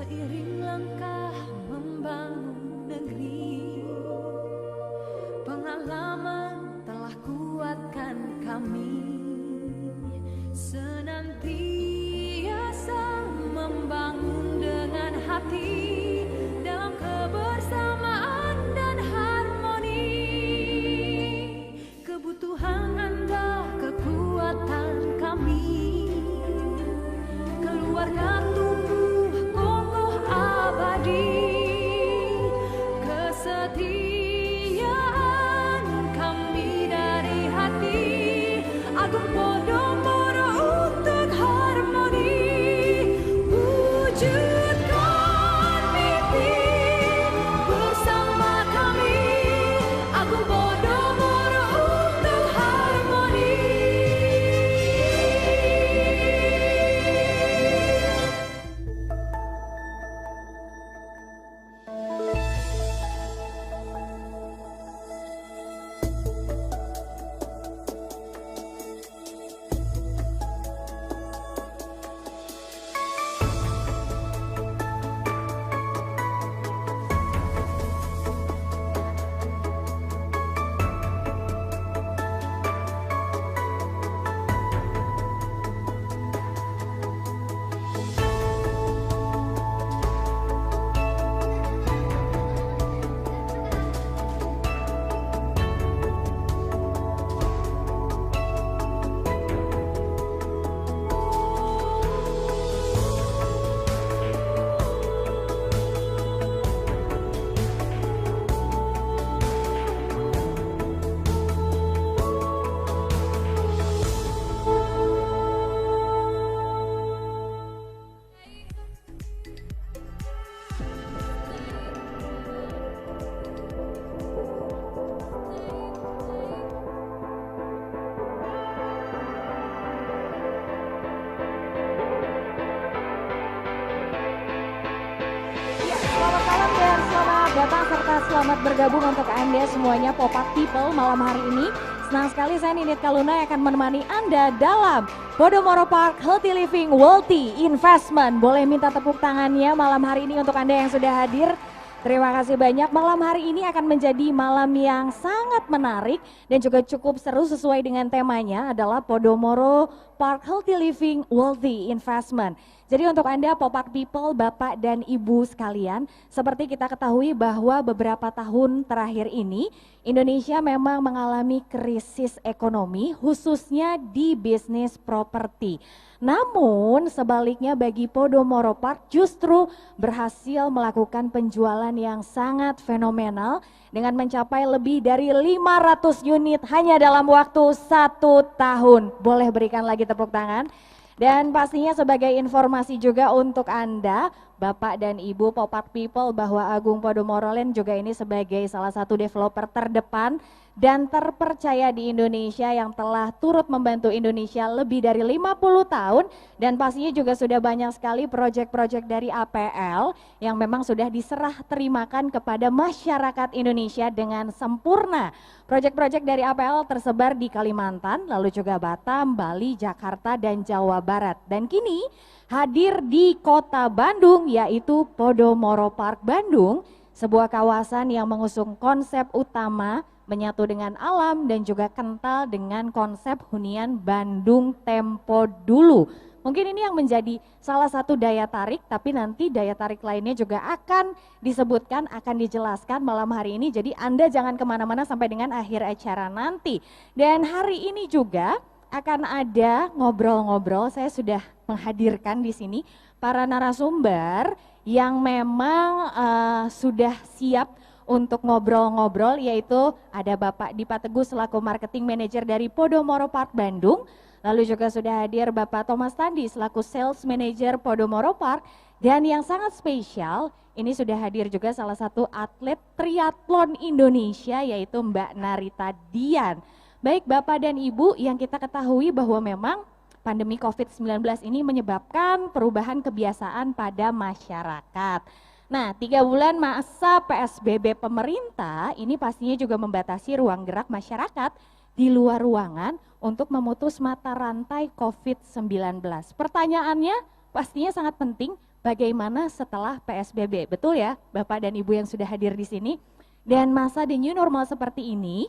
Seiring langkah membangun negeri, pengalaman telah kuatkan kami, senantiasa membangun dengan hati dalam kebersamaan dan harmoni. Kebutuhan Anda, kekuatan kami, keluarga tumbuh kokoh abadi, kesetiaan kami dari hati, Agung Podomoro untuk harmoni, wujudkan mimpi bersama kami, Agung Podomoro untuk harmoni. Selamat malam dan selamat datang serta selamat bergabung untuk Anda semuanya Popak People malam hari ini. Senang sekali saya Ninit Kaluna yang akan menemani Anda dalam Podomoro Park Healthy Living Wealthy Investment. Boleh minta tepuk tangannya malam hari ini untuk Anda yang sudah hadir. Terima kasih banyak. Malam hari ini akan menjadi malam yang sangat menarik dan juga cukup seru sesuai dengan temanya adalah Podomoro Park Healthy Living Wealthy Investment. Jadi untuk Anda Popak People, Bapak dan Ibu sekalian, seperti kita ketahui bahwa beberapa tahun terakhir ini Indonesia memang mengalami krisis ekonomi khususnya di bisnis properti. Namun sebaliknya bagi Podomoro Park justru berhasil melakukan penjualan yang sangat fenomenal dengan mencapai lebih dari 500 unit hanya dalam waktu 1 tahun. Boleh berikan lagi tepuk tangan. Dan pastinya sebagai informasi juga untuk Anda, Bapak dan Ibu Popak People, bahwa Agung Podomoro Land juga ini sebagai salah satu developer terdepan dan terpercaya di Indonesia yang telah turut membantu Indonesia lebih dari 50 tahun dan pastinya juga sudah banyak sekali proyek-proyek dari APL yang memang sudah diserah terimakan kepada masyarakat Indonesia dengan sempurna. Proyek-proyek dari APL tersebar di Kalimantan, lalu juga Batam, Bali, Jakarta, dan Jawa Barat. Dan kini hadir di kota Bandung yaitu Podomoro Park Bandung, sebuah kawasan yang mengusung konsep utama menyatu dengan alam dan juga kental dengan konsep hunian Bandung Tempo Dulu. Mungkin ini yang menjadi salah satu daya tarik, tapi nanti daya tarik lainnya juga akan disebutkan, akan dijelaskan malam hari ini. Jadi Anda jangan kemana-mana sampai dengan akhir acara nanti. Dan hari ini juga akan ada ngobrol-ngobrol, saya sudah menghadirkan di sini para narasumber yang memang sudah siap untuk ngobrol-ngobrol, yaitu ada Bapak Dipa Teguh selaku Marketing Manager dari Podomoro Park Bandung, lalu juga sudah hadir Bapak Thomas Tandi selaku Sales Manager Podomoro Park, dan yang sangat spesial ini sudah hadir juga salah satu atlet triathlon Indonesia yaitu Mbak Narita Dian. Baik Bapak dan Ibu, yang kita ketahui bahwa memang pandemi COVID-19 ini menyebabkan perubahan kebiasaan pada masyarakat. Nah, 3 bulan masa PSBB pemerintah ini pastinya juga membatasi ruang gerak masyarakat di luar ruangan untuk memutus mata rantai COVID-19. Pertanyaannya pastinya sangat penting, bagaimana setelah PSBB. Betul ya, Bapak dan Ibu yang sudah hadir di sini. Dan masa the new normal seperti ini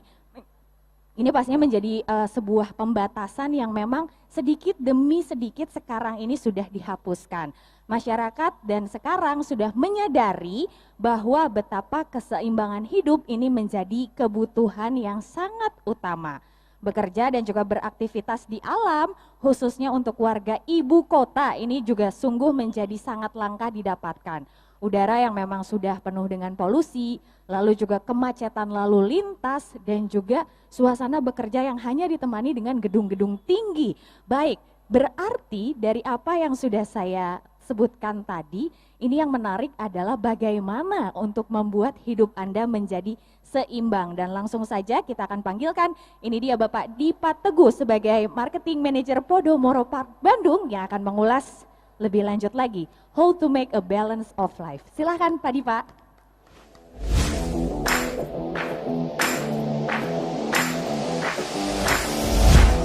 pastinya menjadi sebuah pembatasan yang memang sedikit demi sedikit sekarang ini sudah dihapuskan. Masyarakat dan sekarang sudah menyadari bahwa betapa keseimbangan hidup ini menjadi kebutuhan yang sangat utama. Bekerja dan juga beraktivitas di alam, khususnya untuk warga ibu kota, ini juga sungguh menjadi sangat langka didapatkan. Udara yang memang sudah penuh dengan polusi, lalu juga kemacetan lalu lintas, dan juga suasana bekerja yang hanya ditemani dengan gedung-gedung tinggi. Baik, berarti dari apa yang sudah saya sebutkan tadi, ini yang menarik adalah bagaimana untuk membuat hidup Anda menjadi seimbang. Dan langsung saja kita akan panggilkan, ini dia Bapak Dipa Teguh sebagai Marketing Manager Podomoro Park Bandung yang akan mengulas lebih lanjut lagi, how to make a balance of life. Silahkan Pak Dipa.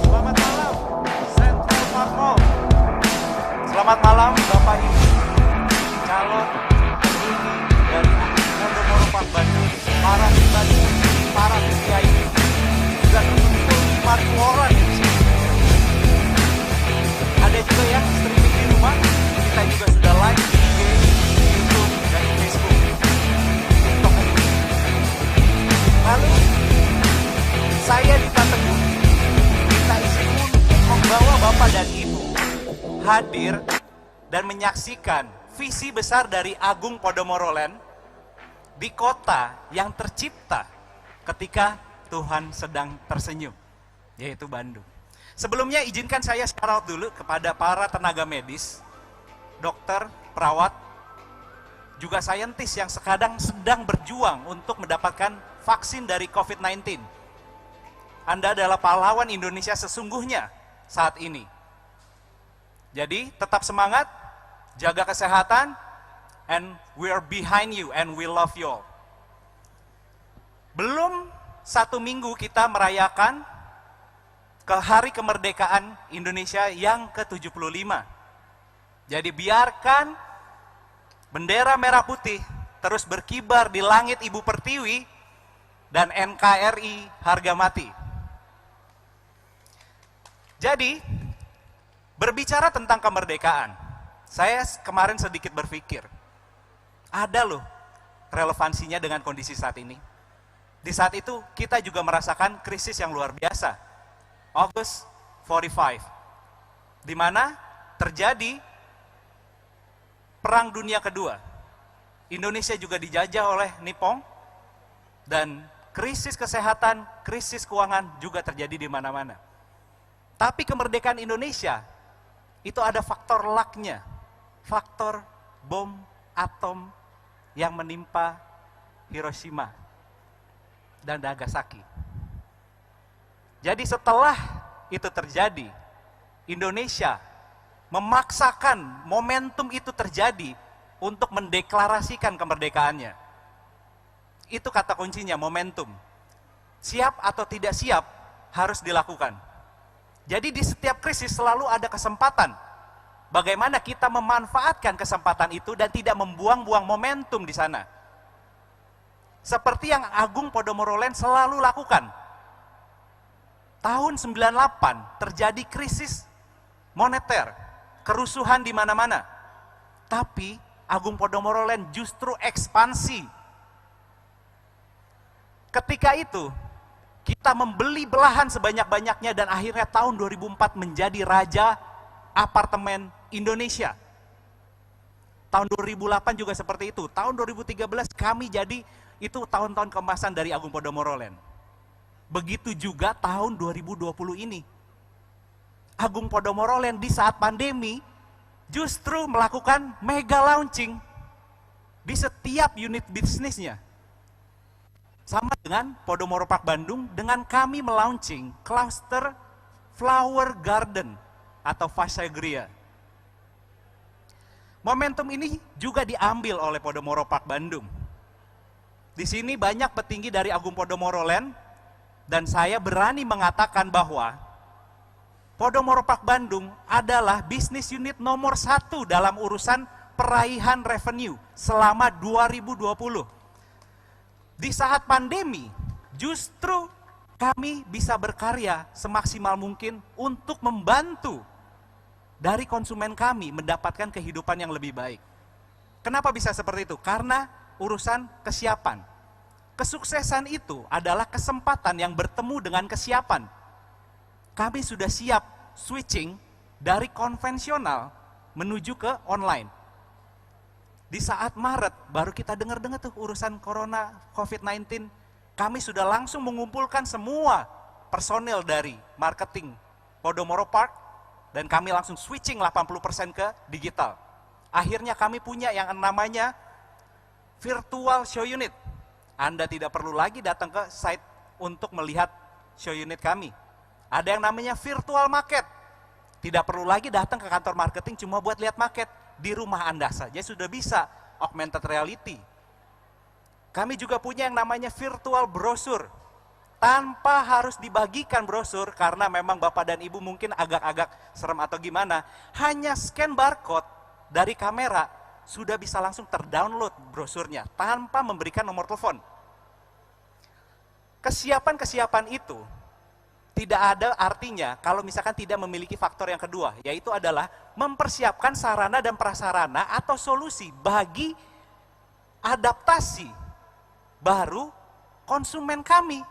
Selamat malam, Central Park Mall. Selamat malam Bapak Ibu, calon penghuni dari Podomoro Park Bandung, para pribadi, para VIP, sudah terkumpul 50 orang di sini. Ada juga yang streaming di rumah, kita juga sudah live di IG, YouTube, dan Facebook, TikTok ini. Lalu, saya Dipa Teguh, kita isi untuk membawa Bapak dan Ibu hadir dan menyaksikan visi besar dari Agung Podomoro Land di kota yang tercipta ketika Tuhan sedang tersenyum, yaitu Bandung. Sebelumnya izinkan saya shout dulu kepada para tenaga medis, dokter, perawat, juga saintis yang sedang berjuang untuk mendapatkan vaksin dari COVID-19. Anda adalah pahlawan Indonesia sesungguhnya saat ini. Jadi tetap semangat, jaga kesehatan, and we are behind you and we love you all. Belum 1 minggu kita merayakan ke hari kemerdekaan Indonesia yang ke-75. Jadi biarkan bendera merah putih terus berkibar di langit Ibu Pertiwi dan NKRI harga mati. Jadi berbicara tentang kemerdekaan, saya kemarin sedikit berpikir, ada loh relevansinya dengan kondisi saat ini. Di saat itu kita juga merasakan krisis yang luar biasa. August 45, di mana terjadi Perang Dunia Kedua. Indonesia juga dijajah oleh Nippon, dan krisis kesehatan, krisis keuangan juga terjadi di mana-mana. Tapi kemerdekaan Indonesia, itu ada faktor luck-nya, faktor bom atom yang menimpa Hiroshima dan Nagasaki. Jadi setelah itu terjadi, Indonesia memaksakan momentum itu terjadi untuk mendeklarasikan kemerdekaannya. Itu kata kuncinya, momentum. Siap atau tidak siap harus dilakukan. Jadi di setiap krisis selalu ada kesempatan. Bagaimana kita memanfaatkan kesempatan itu dan tidak membuang-buang momentum di sana. Seperti yang Agung Podomoro Land selalu lakukan. Tahun 98 terjadi krisis moneter, kerusuhan di mana-mana. Tapi Agung Podomoro Land justru ekspansi. Ketika itu kita membeli belahan sebanyak-banyaknya dan akhirnya tahun 2004 menjadi raja apartemen Indonesia. Tahun 2008 juga seperti itu. Tahun 2013 kami jadi, itu tahun-tahun keemasan dari Agung Podomoro Land. Begitu juga tahun 2020 ini. Agung Podomoro Land di saat pandemi justru melakukan mega launching di setiap unit bisnisnya. Sama dengan Podomoro Park Bandung, dengan kami melaunching cluster Flower Garden atau Fasegria. Momentum ini juga diambil oleh Podomoro Park Bandung. Di sini banyak petinggi dari Agung Podomoro Land, dan saya berani mengatakan bahwa Podomoro Park Bandung adalah bisnis unit nomor 1 dalam urusan peraihan revenue selama 2020. Di saat pandemi, justru kami bisa berkarya semaksimal mungkin untuk membantu dari konsumen kami mendapatkan kehidupan yang lebih baik. Kenapa bisa seperti itu? Karena urusan kesiapan. Kesuksesan itu adalah kesempatan yang bertemu dengan kesiapan. Kami sudah siap switching dari konvensional menuju ke online. Di saat Maret baru kita dengar-dengar tuh urusan corona COVID-19, kami sudah langsung mengumpulkan semua personil dari marketing Podomoro Park dan kami langsung switching 80% ke digital. Akhirnya kami punya yang namanya virtual show unit. Anda tidak perlu lagi datang ke site untuk melihat show unit kami. Ada yang namanya virtual market. Tidak perlu lagi datang ke kantor marketing cuma buat lihat market. Di rumah Anda saja sudah bisa augmented reality. Kami juga punya yang namanya virtual brosur. Tanpa harus dibagikan brosur, karena memang Bapak dan Ibu mungkin agak-agak serem atau gimana. Hanya scan barcode dari kamera, sudah bisa langsung terdownload brosurnya, tanpa memberikan nomor telepon. Kesiapan-kesiapan itu tidak ada artinya kalau misalkan tidak memiliki faktor yang kedua, yaitu adalah mempersiapkan sarana dan prasarana atau solusi bagi adaptasi baru konsumen kami.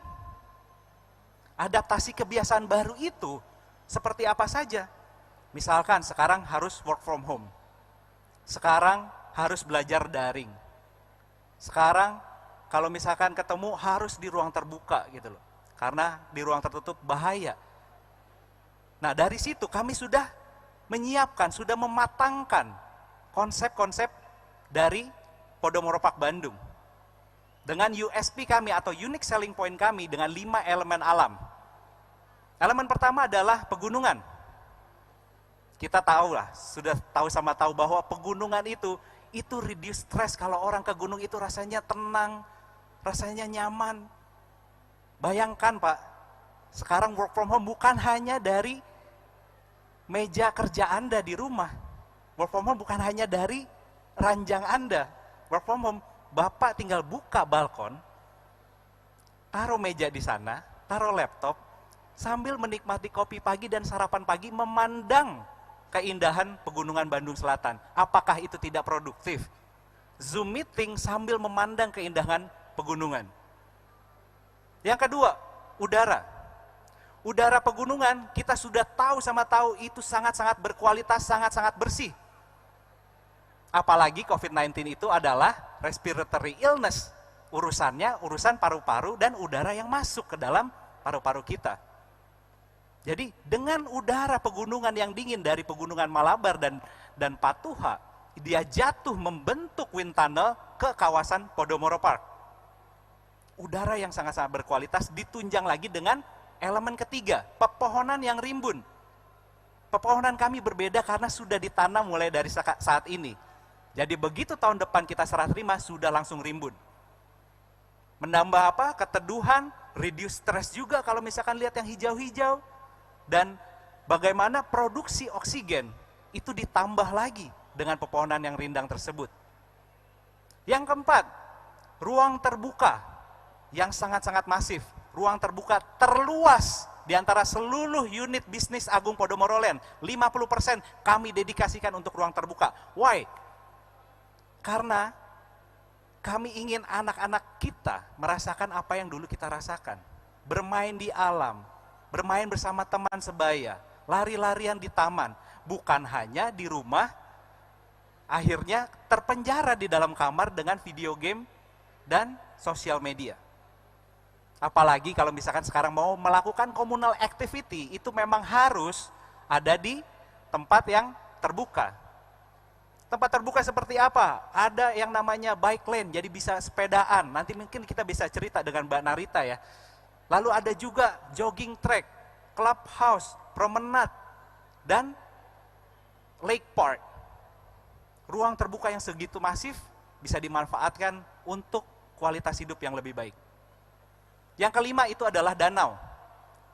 Adaptasi kebiasaan baru itu seperti apa saja? Misalkan sekarang harus work from home. Sekarang harus belajar daring. Sekarang kalau misalkan ketemu harus di ruang terbuka gitu loh. Karena di ruang tertutup bahaya. Nah dari situ kami sudah menyiapkan, sudah mematangkan konsep-konsep dari Podomoro Park Bandung. Dengan USP kami atau unique selling point kami dengan 5 elemen alam. Elemen pertama adalah pegunungan. Kita tahu lah, sudah tahu sama tahu bahwa pegunungan itu reduce stress. Kalau orang ke gunung itu rasanya tenang, rasanya nyaman. Bayangkan Pak, sekarang work from home bukan hanya dari meja kerja Anda di rumah. Work from home bukan hanya dari ranjang Anda. Work from home, Bapak tinggal buka balkon, taruh meja di sana, taruh laptop, sambil menikmati kopi pagi dan sarapan pagi, memandang keindahan pegunungan Bandung Selatan. Apakah itu tidak produktif? Zoom meeting sambil memandang keindahan pegunungan. Yang kedua, udara. Udara pegunungan kita sudah tahu sama tahu itu sangat-sangat berkualitas, sangat-sangat bersih. Apalagi COVID-19 itu adalah respiratory illness. Urusannya urusan paru-paru dan udara yang masuk ke dalam paru-paru kita. Jadi dengan udara pegunungan yang dingin dari pegunungan Malabar dan Patuha, dia jatuh membentuk wind tunnel ke kawasan Podomoro Park. Udara yang sangat-sangat berkualitas ditunjang lagi dengan elemen ketiga, pepohonan yang rimbun. Pepohonan kami berbeda karena sudah ditanam mulai dari saat ini. Jadi begitu tahun depan kita serah terima, sudah langsung rimbun. Menambah apa? Keteduhan, reduce stress juga kalau misalkan lihat yang hijau-hijau. Dan bagaimana produksi oksigen itu ditambah lagi dengan pepohonan yang rindang tersebut. Yang keempat, ruang terbuka yang sangat-sangat masif. Ruang terbuka terluas di antara seluruh unit bisnis Agung Podomoro Land. 50% kami dedikasikan untuk ruang terbuka. Why? Karena kami ingin anak-anak kita merasakan apa yang dulu kita rasakan. Bermain di alam, bermain bersama teman sebaya, lari-larian di taman. Bukan hanya di rumah, akhirnya terpenjara di dalam kamar dengan video game dan sosial media. Apalagi kalau misalkan sekarang mau melakukan communal activity, itu memang harus ada di tempat yang terbuka. Tempat terbuka seperti apa? Ada yang namanya bike lane, jadi bisa sepedaan. Nanti mungkin kita bisa cerita dengan Mbak Narita ya. Lalu ada juga jogging track, clubhouse, promenade, dan lake park. Ruang terbuka yang segitu masif bisa dimanfaatkan untuk kualitas hidup yang lebih baik. Yang kelima itu adalah danau.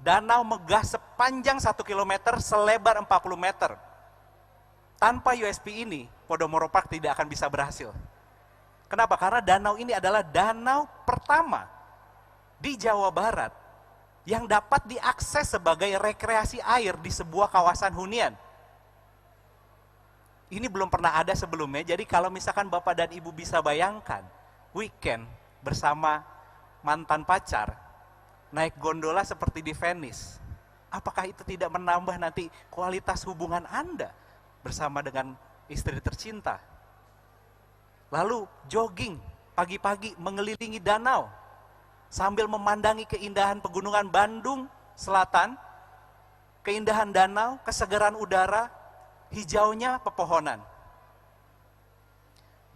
Danau megah sepanjang 1 km, selebar 40 meter. Tanpa USP ini, Podomoro Park tidak akan bisa berhasil. Kenapa? Karena danau ini adalah danau pertama di Jawa Barat yang dapat diakses sebagai rekreasi air di sebuah kawasan hunian. Ini belum pernah ada sebelumnya, jadi kalau misalkan Bapak dan Ibu bisa bayangkan, weekend bersama mantan pacar, naik gondola seperti di Venice, apakah itu tidak menambah nanti kualitas hubungan Anda bersama dengan istri tercinta? Lalu jogging pagi-pagi mengelilingi danau, sambil memandangi keindahan pegunungan Bandung Selatan, keindahan danau, kesegaran udara, hijaunya pepohonan.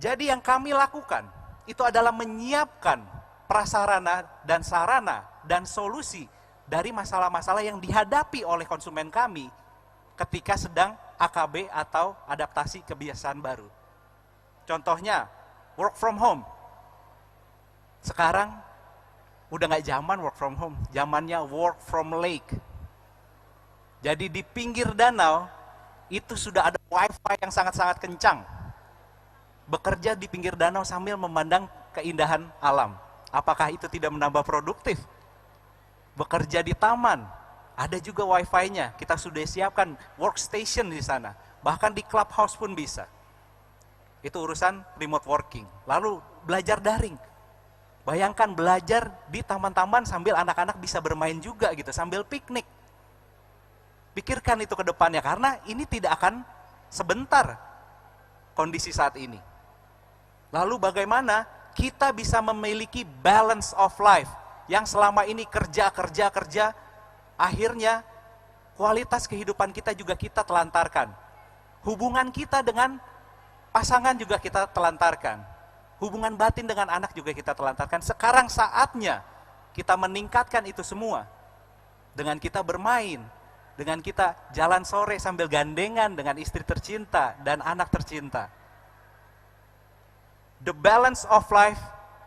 Jadi yang kami lakukan, itu adalah menyiapkan prasarana dan sarana dan solusi dari masalah-masalah yang dihadapi oleh konsumen kami ketika sedang AKB atau adaptasi kebiasaan baru. Contohnya, work from home. Sekarang udah nggak zaman work from home, zamannya work from lake. Jadi di pinggir danau itu sudah ada wifi yang sangat-sangat kencang. Bekerja di pinggir danau sambil memandang keindahan alam. Apakah itu tidak menambah produktif? Bekerja di taman, ada juga wifi-nya. Kita sudah siapkan workstation di sana. Bahkan di clubhouse pun bisa. Itu urusan remote working. Lalu belajar daring. Bayangkan belajar di taman-taman sambil anak-anak bisa bermain juga gitu, sambil piknik. Pikirkan itu ke depannya, karena ini tidak akan sebentar kondisi saat ini. Lalu bagaimana kita bisa memiliki balance of life, yang selama ini kerja, akhirnya kualitas kehidupan kita juga kita telantarkan. Hubungan kita dengan pasangan juga kita telantarkan. Hubungan batin dengan anak juga kita telantarkan. Sekarang saatnya kita meningkatkan itu semua. Dengan kita bermain, dengan kita jalan sore sambil gandengan dengan istri tercinta dan anak tercinta. The balance of life,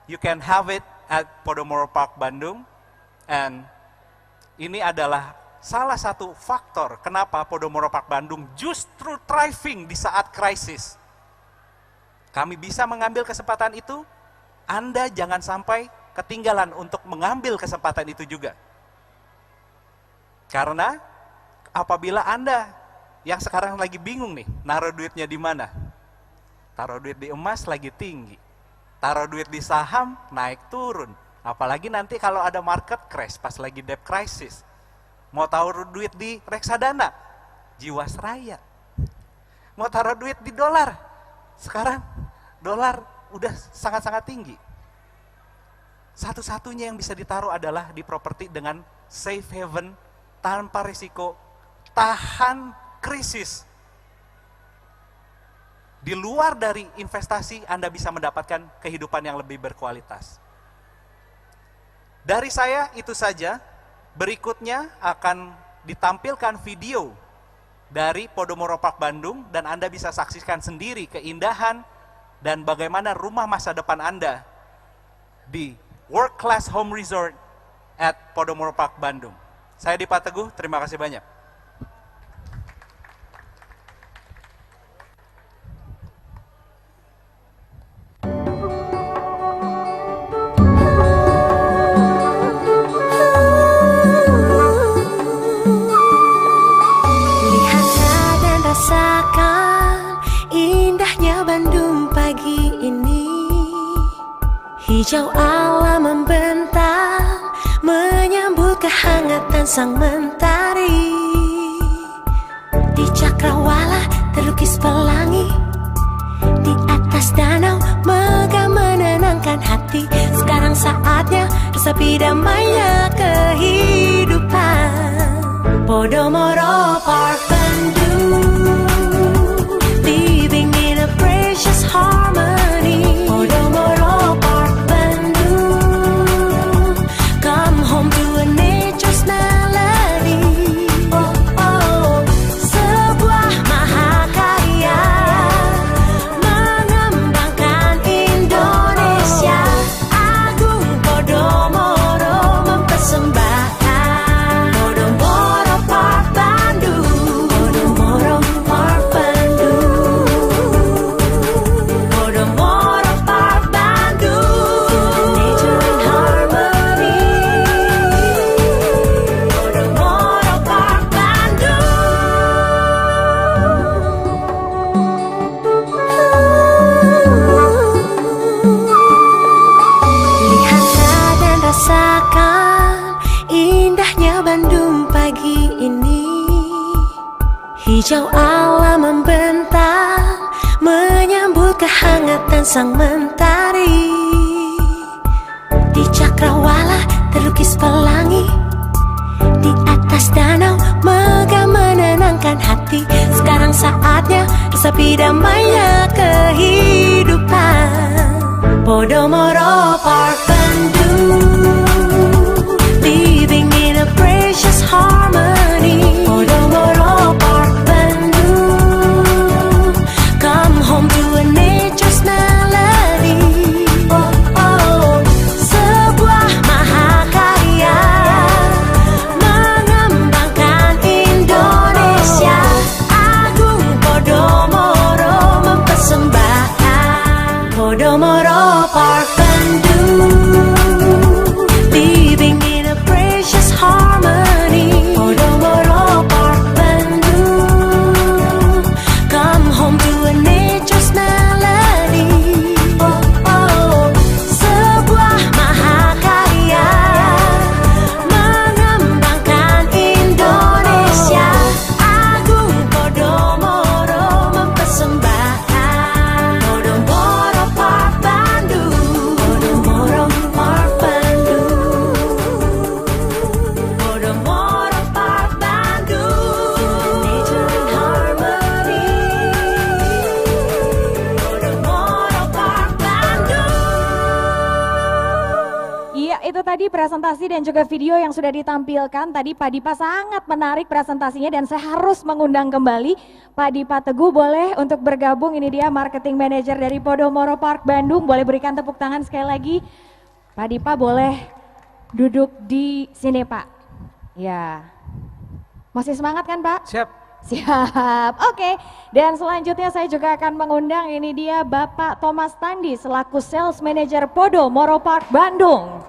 you can have it at Podomoro Park Bandung. And ini adalah salah satu faktor kenapa Podomoro Park Bandung justru thriving di saat krisis. Kami bisa mengambil kesempatan itu, Anda jangan sampai ketinggalan untuk mengambil kesempatan itu juga. Karena apabila Anda yang sekarang lagi bingung nih, naruh duitnya di mana? Taruh duit di emas lagi tinggi. Taruh duit di saham naik turun. Apalagi nanti kalau ada market crash pas lagi debt crisis. Mau taruh duit di reksadana, Jiwasraya. Mau taruh duit di dolar, sekarang dolar udah sangat-sangat tinggi. Satu-satunya yang bisa ditaruh adalah di properti dengan safe haven, tanpa risiko, tahan krisis. Di luar dari investasi, Anda bisa mendapatkan kehidupan yang lebih berkualitas. Dari saya itu saja. Berikutnya akan ditampilkan video dari Podomoro Park Bandung, dan Anda bisa saksikan sendiri keindahan dan bagaimana rumah masa depan Anda di World Class Home Resort at Podomoro Park Bandung. Saya Dipa Teguh, terima kasih banyak. Hijau alam membentang, menyambut kehangatan sang mentari. Di cakrawala terlukis pelangi, di atas danau megah menenangkan hati. Sekarang saatnya resapi damainya kehidupan. Podomoro Park Bandung, living in a precious harmony. Podomoro Park Bandung, come home to a nature's melody. Oh oh, sebuah mahakarya mengembangkan Indonesia. Agung Podomoro mempersembahkan Podomoro Park Bandung. ini. Hijau alam membentang, menyambut kehangatan sang mentari. Di cakrawala terlukis pelangi, di atas danau megah menenangkan hati. Sekarang saatnya resapi damainya kehidupan. Podomoro Park Bandung, living in a precious harmony. Podomoro Park Bandung, come home to a nature's melody. Oh oh, sebuah mahakarya mengembangkan Indonesia. Agung Podomoro mempersembahkan Podomoro Park Bandung, living in a precious harmony. Podomoro Park Bandung, come home to a nature's melody. Oh oh, sebuah mahakarya mengembangkan Indonesia. Agung Podomoro mempersembahkan Podomoro Park Bandung. Podomoro Park Bandung, Podomoro Park Bandung, nature in harmony. Podomoro Park Bandung. Iya, itu tadi presentasi dan juga video yang sudah ditampilkan. Tadi Pak Dipa sangat menarik presentasinya dan saya harus mengundang kembali Pak Dipa Teguh, boleh untuk bergabung. Ini dia marketing manager dari Podomoro Park Bandung. Boleh berikan tepuk tangan sekali lagi. Pak Dipa boleh duduk di sini Pak. Ya, masih semangat kan Pak? Siap. Siap, oke. Dan selanjutnya saya juga akan mengundang, ini dia Bapak Thomas Tandi selaku Sales Manager Podomoro Park Bandung.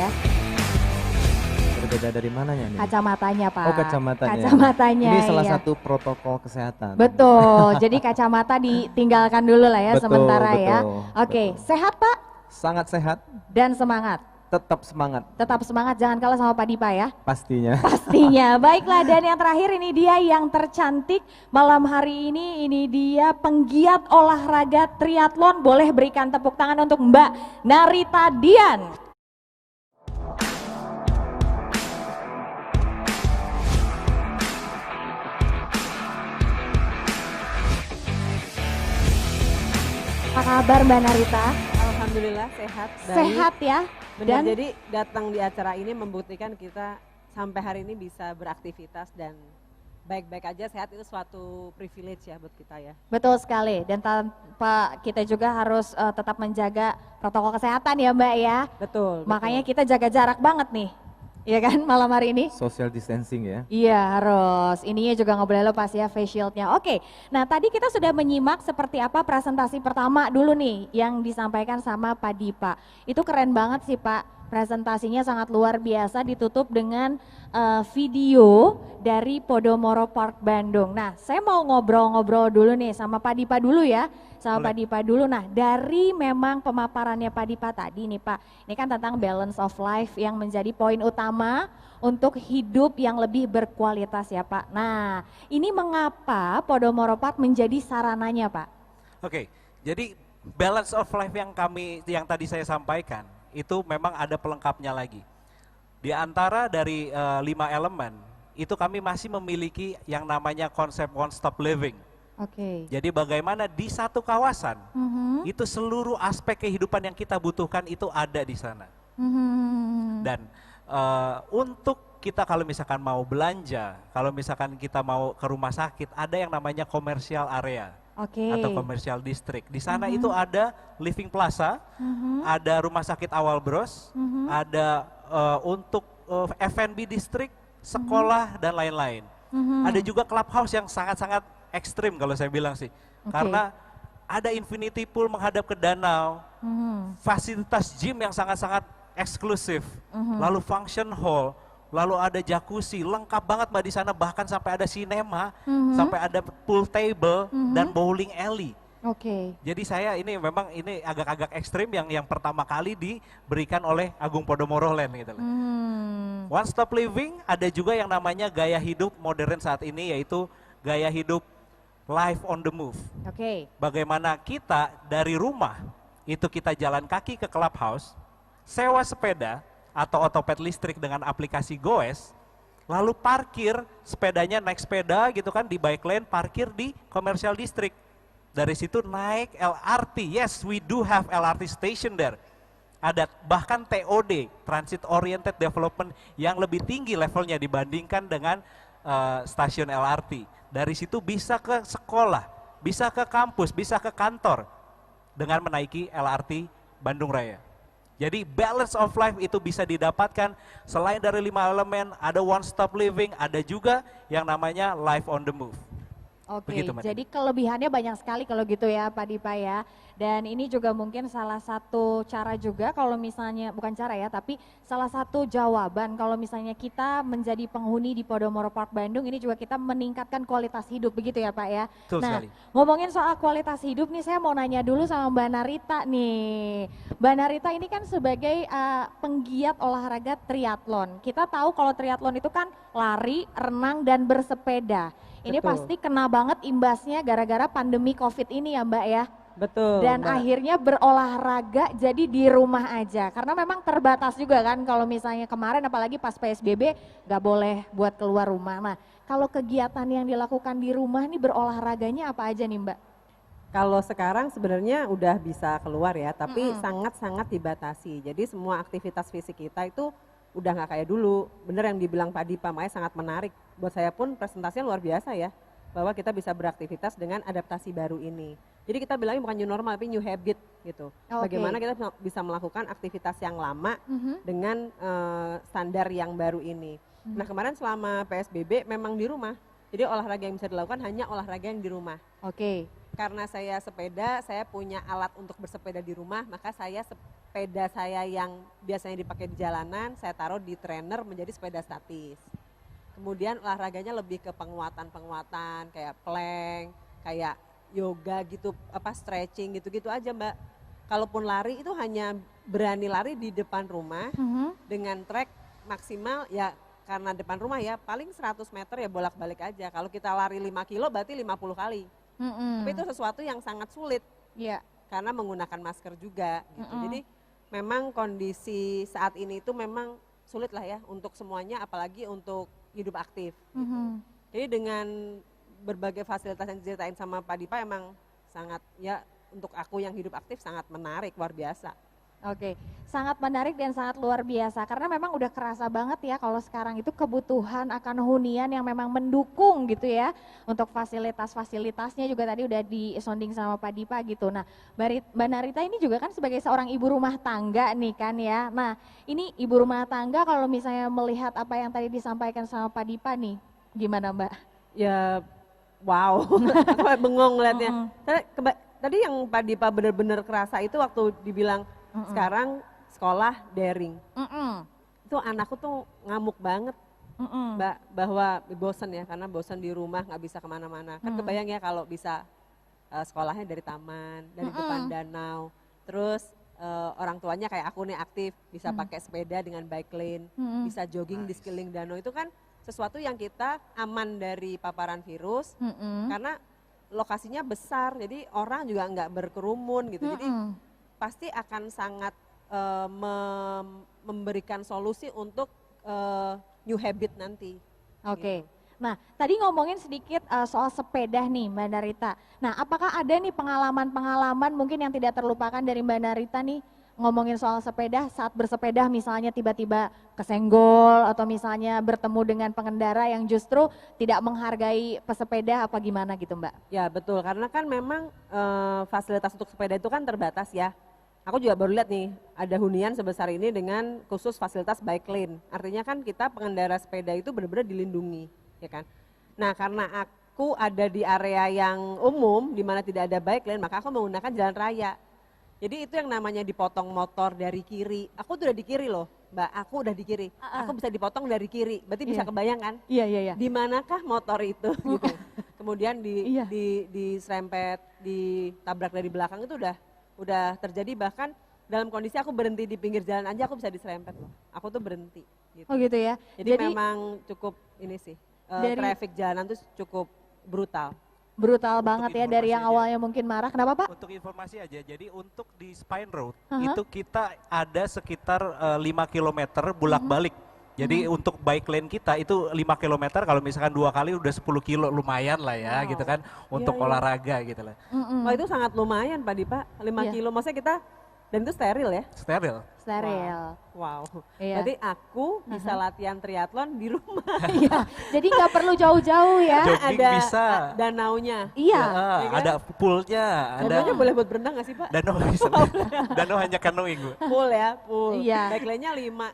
Ya, Berbeda dari mananya nih? kacamatanya Pak. Oh, kacamatanya. Kacamatanya, Ini salah iya. satu protokol kesehatan. Betul, jadi kacamata ditinggalkan dulu lah ya Betul, sementara ya. betul, Oke, sehat Pak Sangat sehat, dan semangat. tetap semangat Tetap semangat, jangan kalah sama Pak Dipa ya. pastinya. Pastinya. Baiklah, dan yang terakhir ini dia yang tercantik malam hari ini dia penggiat olahraga triathlon. Boleh berikan tepuk tangan untuk Mbak Narita Dian. Apa kabar Mbak Narita? Alhamdulillah sehat. baik. Sehat ya? Benar, Dan jadi datang di acara ini membuktikan kita sampai hari ini bisa beraktivitas dan baik-baik aja, sehat itu suatu privilege ya buat kita ya. betul sekali, dan tanpa kita juga harus tetap menjaga protokol kesehatan ya Mbak ya. Betul. Makanya kita jaga jarak banget nih, ya kan malam hari ini? Social distancing ya. Iya harus, ininya juga nggak boleh lepas ya face shieldnya. Oke, nah tadi kita sudah menyimak seperti apa presentasi pertama dulu nih yang disampaikan sama Pak Dipa. Itu keren banget sih Pak, presentasinya sangat luar biasa, ditutup dengan video dari Podomoro Park Bandung. Nah saya mau ngobrol-ngobrol dulu nih sama Pak Dipa dulu ya, sama Pak Dipa dulu. Nah dari memang pemaparannya Pak Dipa tadi nih Pak, ini kan tentang balance of life yang menjadi poin utama untuk hidup yang lebih berkualitas ya Pak. Nah ini mengapa Podomoro Park menjadi sarananya Pak? Oke, jadi balance of life yang tadi saya sampaikan itu memang ada pelengkapnya lagi. Di antara dari 5 elemen itu kami masih memiliki yang namanya konsep one stop living. Oke. Jadi bagaimana di satu kawasan itu seluruh aspek kehidupan yang kita butuhkan itu ada di sana. Dan untuk kita kalau misalkan mau belanja, kalau misalkan kita mau ke rumah sakit, ada yang namanya commercial area. Oke. Atau commercial district. Di sana itu ada living plaza, ada rumah sakit awal bros, ada untuk F&B district, sekolah dan lain-lain. Ada juga clubhouse yang sangat-sangat ekstrim kalau saya bilang sih. Karena ada infinity pool menghadap ke danau, fasilitas gym yang sangat-sangat eksklusif, lalu function hall, lalu ada jacuzzi, lengkap banget Mbak di sana, bahkan sampai ada sinema, sampai ada pool table dan bowling alley. Oke. Jadi saya ini memang ini agak-agak ekstrim yang pertama kali diberikan oleh Agung Podomoro Land gitu loh. One Stop Living ada juga yang namanya gaya hidup modern saat ini, yaitu gaya hidup life on the move. Oke. Bagaimana kita dari rumah itu kita jalan kaki ke clubhouse, sewa sepeda atau otopet listrik dengan aplikasi Goes, lalu parkir sepedanya, naik sepeda gitu kan di bike lane, parkir di commercial district. Dari situ naik LRT, yes we do have LRT station there. Ada bahkan TOD, Transit Oriented Development, yang lebih tinggi levelnya dibandingkan dengan stasiun LRT. Dari situ bisa ke sekolah, bisa ke kampus, bisa ke kantor dengan menaiki LRT Bandung Raya. Jadi balance of life itu bisa didapatkan selain dari 5 elemen, ada one stop living, ada juga yang namanya life on the move. Oke, Begitu, Mbak. jadi kelebihannya banyak sekali kalau gitu ya Pak Dipa ya. Dan ini juga mungkin salah satu cara juga kalau misalnya, bukan cara ya, tapi salah satu jawaban kalau misalnya kita menjadi penghuni di Podomoro Park Bandung, ini juga kita meningkatkan kualitas hidup, begitu ya Pak ya. Betul Nah, sekali. ngomongin soal kualitas hidup nih, saya mau nanya dulu sama Mbak Narita nih. Mbak Narita ini kan sebagai penggiat olahraga triathlon. Kita tahu kalau triathlon itu kan lari, renang, dan bersepeda. Ini Betul. pasti kena banget imbasnya gara-gara pandemi COVID ini ya Mbak ya. Betul. Dan Mbak. akhirnya berolahraga jadi di rumah aja. Karena memang terbatas juga kan kalau misalnya kemarin apalagi pas PSBB nggak boleh buat keluar rumah. Nah kalau kegiatan yang dilakukan di rumah nih berolahraganya apa aja nih Mbak? Kalau sekarang sebenarnya udah bisa keluar ya, tapi sangat-sangat dibatasi. Jadi semua aktivitas fisik kita itu udah nggak kayak dulu. Bener yang dibilang Pak Dipa, makanya sangat menarik. Buat saya pun presentasinya luar biasa ya, bahwa kita bisa beraktivitas dengan adaptasi baru ini. Jadi kita bilangnya bukan new normal, tapi new habit gitu. Oke. Bagaimana kita bisa melakukan aktivitas yang lama dengan standar yang baru ini. Nah kemarin selama PSBB memang di rumah, jadi olahraga yang bisa dilakukan hanya olahraga yang di rumah. Oke. Karena saya sepeda, saya punya alat untuk bersepeda di rumah, maka saya sepeda saya yang biasanya dipakai di jalanan, saya taruh di trainer menjadi sepeda statis. Kemudian olahraganya lebih ke penguatan-penguatan, kayak plank, kayak yoga gitu, apa stretching gitu-gitu aja Mbak. Kalaupun lari itu hanya berani lari di depan rumah dengan trek maksimal ya, karena depan rumah ya paling 100 meter ya bolak-balik aja. Kalau kita lari 5 kilo berarti 50 kali. Tapi itu sesuatu yang sangat sulit Iya. karena menggunakan masker juga gitu. Jadi memang kondisi saat ini itu memang sulit lah ya untuk semuanya, apalagi untuk hidup aktif. Gitu. Jadi dengan berbagai fasilitas yang diceritain sama Pak Dipa emang sangat ya, untuk aku yang hidup aktif sangat menarik, luar biasa. Oke, sangat menarik dan sangat luar biasa karena memang udah kerasa banget ya kalau sekarang itu kebutuhan akan hunian yang memang mendukung gitu ya untuk fasilitas-fasilitasnya juga tadi udah disonding sama Pak Dipa gitu. Nah, Mbak Narita ini juga kan sebagai seorang ibu rumah tangga nih kan ya. Nah, ini ibu rumah tangga kalau misalnya melihat apa yang tadi disampaikan sama Pak Dipa nih, gimana Mbak? Ya wow, aku bengong ngeliatnya. Tadi yang Pak Dipa benar-benar kerasa itu waktu dibilang sekarang sekolah daring. Itu anakku tuh ngamuk banget Mbak, bahwa bosen ya, karena bosen di rumah nggak bisa kemana-mana. Kan kebayang ya kalau bisa sekolahnya dari taman, dari depan danau. Terus orang tuanya kayak aku nih aktif, bisa pakai sepeda dengan bike lane, bisa jogging di sekeliling danau. Itu kan sesuatu yang kita aman dari paparan virus, karena lokasinya besar, jadi orang juga nggak berkerumun gitu. Jadi pasti akan sangat memberikan solusi untuk new habit nanti. Oke. Nah, tadi ngomongin sedikit soal sepeda nih Mbak Narita. Nah, apakah ada nih pengalaman-pengalaman mungkin yang tidak terlupakan dari Mbak Narita nih ngomongin soal sepeda, saat bersepeda misalnya tiba-tiba kesenggol atau misalnya bertemu dengan pengendara yang justru tidak menghargai pesepeda apa gimana gitu Mbak? Ya betul, karena kan memang fasilitas untuk sepeda itu kan terbatas ya. Aku juga baru lihat nih, ada hunian sebesar ini dengan khusus fasilitas bike lane. Artinya kan kita pengendara sepeda itu benar-benar dilindungi, ya kan. Nah karena aku ada di area yang umum, di mana tidak ada bike lane, maka aku menggunakan jalan raya. Jadi itu yang namanya dipotong motor dari kiri. Aku tuh udah di kiri loh, Mbak. Aku udah di kiri. Aku bisa dipotong dari kiri. Berarti bisa Iya. kebayang kan? Iya, iya, iya. Di manakah motor itu gitu. Kemudian Iya. diserempet, ditabrak dari belakang itu udah terjadi, bahkan dalam kondisi aku berhenti di pinggir jalan aja aku bisa diserempet loh. Aku tuh berhenti gitu. Oh gitu ya. Jadi memang cukup ini sih, dari- traffic jalanan tuh cukup brutal. brutal banget ya dari yang informasi aja. awalnya mungkin marah. Kenapa Pak? Untuk informasi aja, jadi untuk di Spine Road Aha. itu kita ada sekitar 5 km bolak-balik. Jadi untuk bike lane kita itu 5 km, kalau misalkan 2 kali udah 10 kilo, lumayan lah ya gitu kan untuk Iya. olahraga gitu lah. Wah itu sangat lumayan Pak Dipa, 5 Iya. kilo, maksudnya kita, dan itu steril ya. Steril. Steril. Wow, Iya. berarti aku bisa latihan triathlon di rumah. Iya. Jadi nggak perlu jauh-jauh ya. Jogging Ada bisa. danaunya. Iya. Ya, Iya kan? ada poolnya, ada Danaunya boleh buat berenang gak sih Pak? danau bisa. Danau hanya canoeing Bu. Pool ya, pool. Iya. Bike lane-nya 5.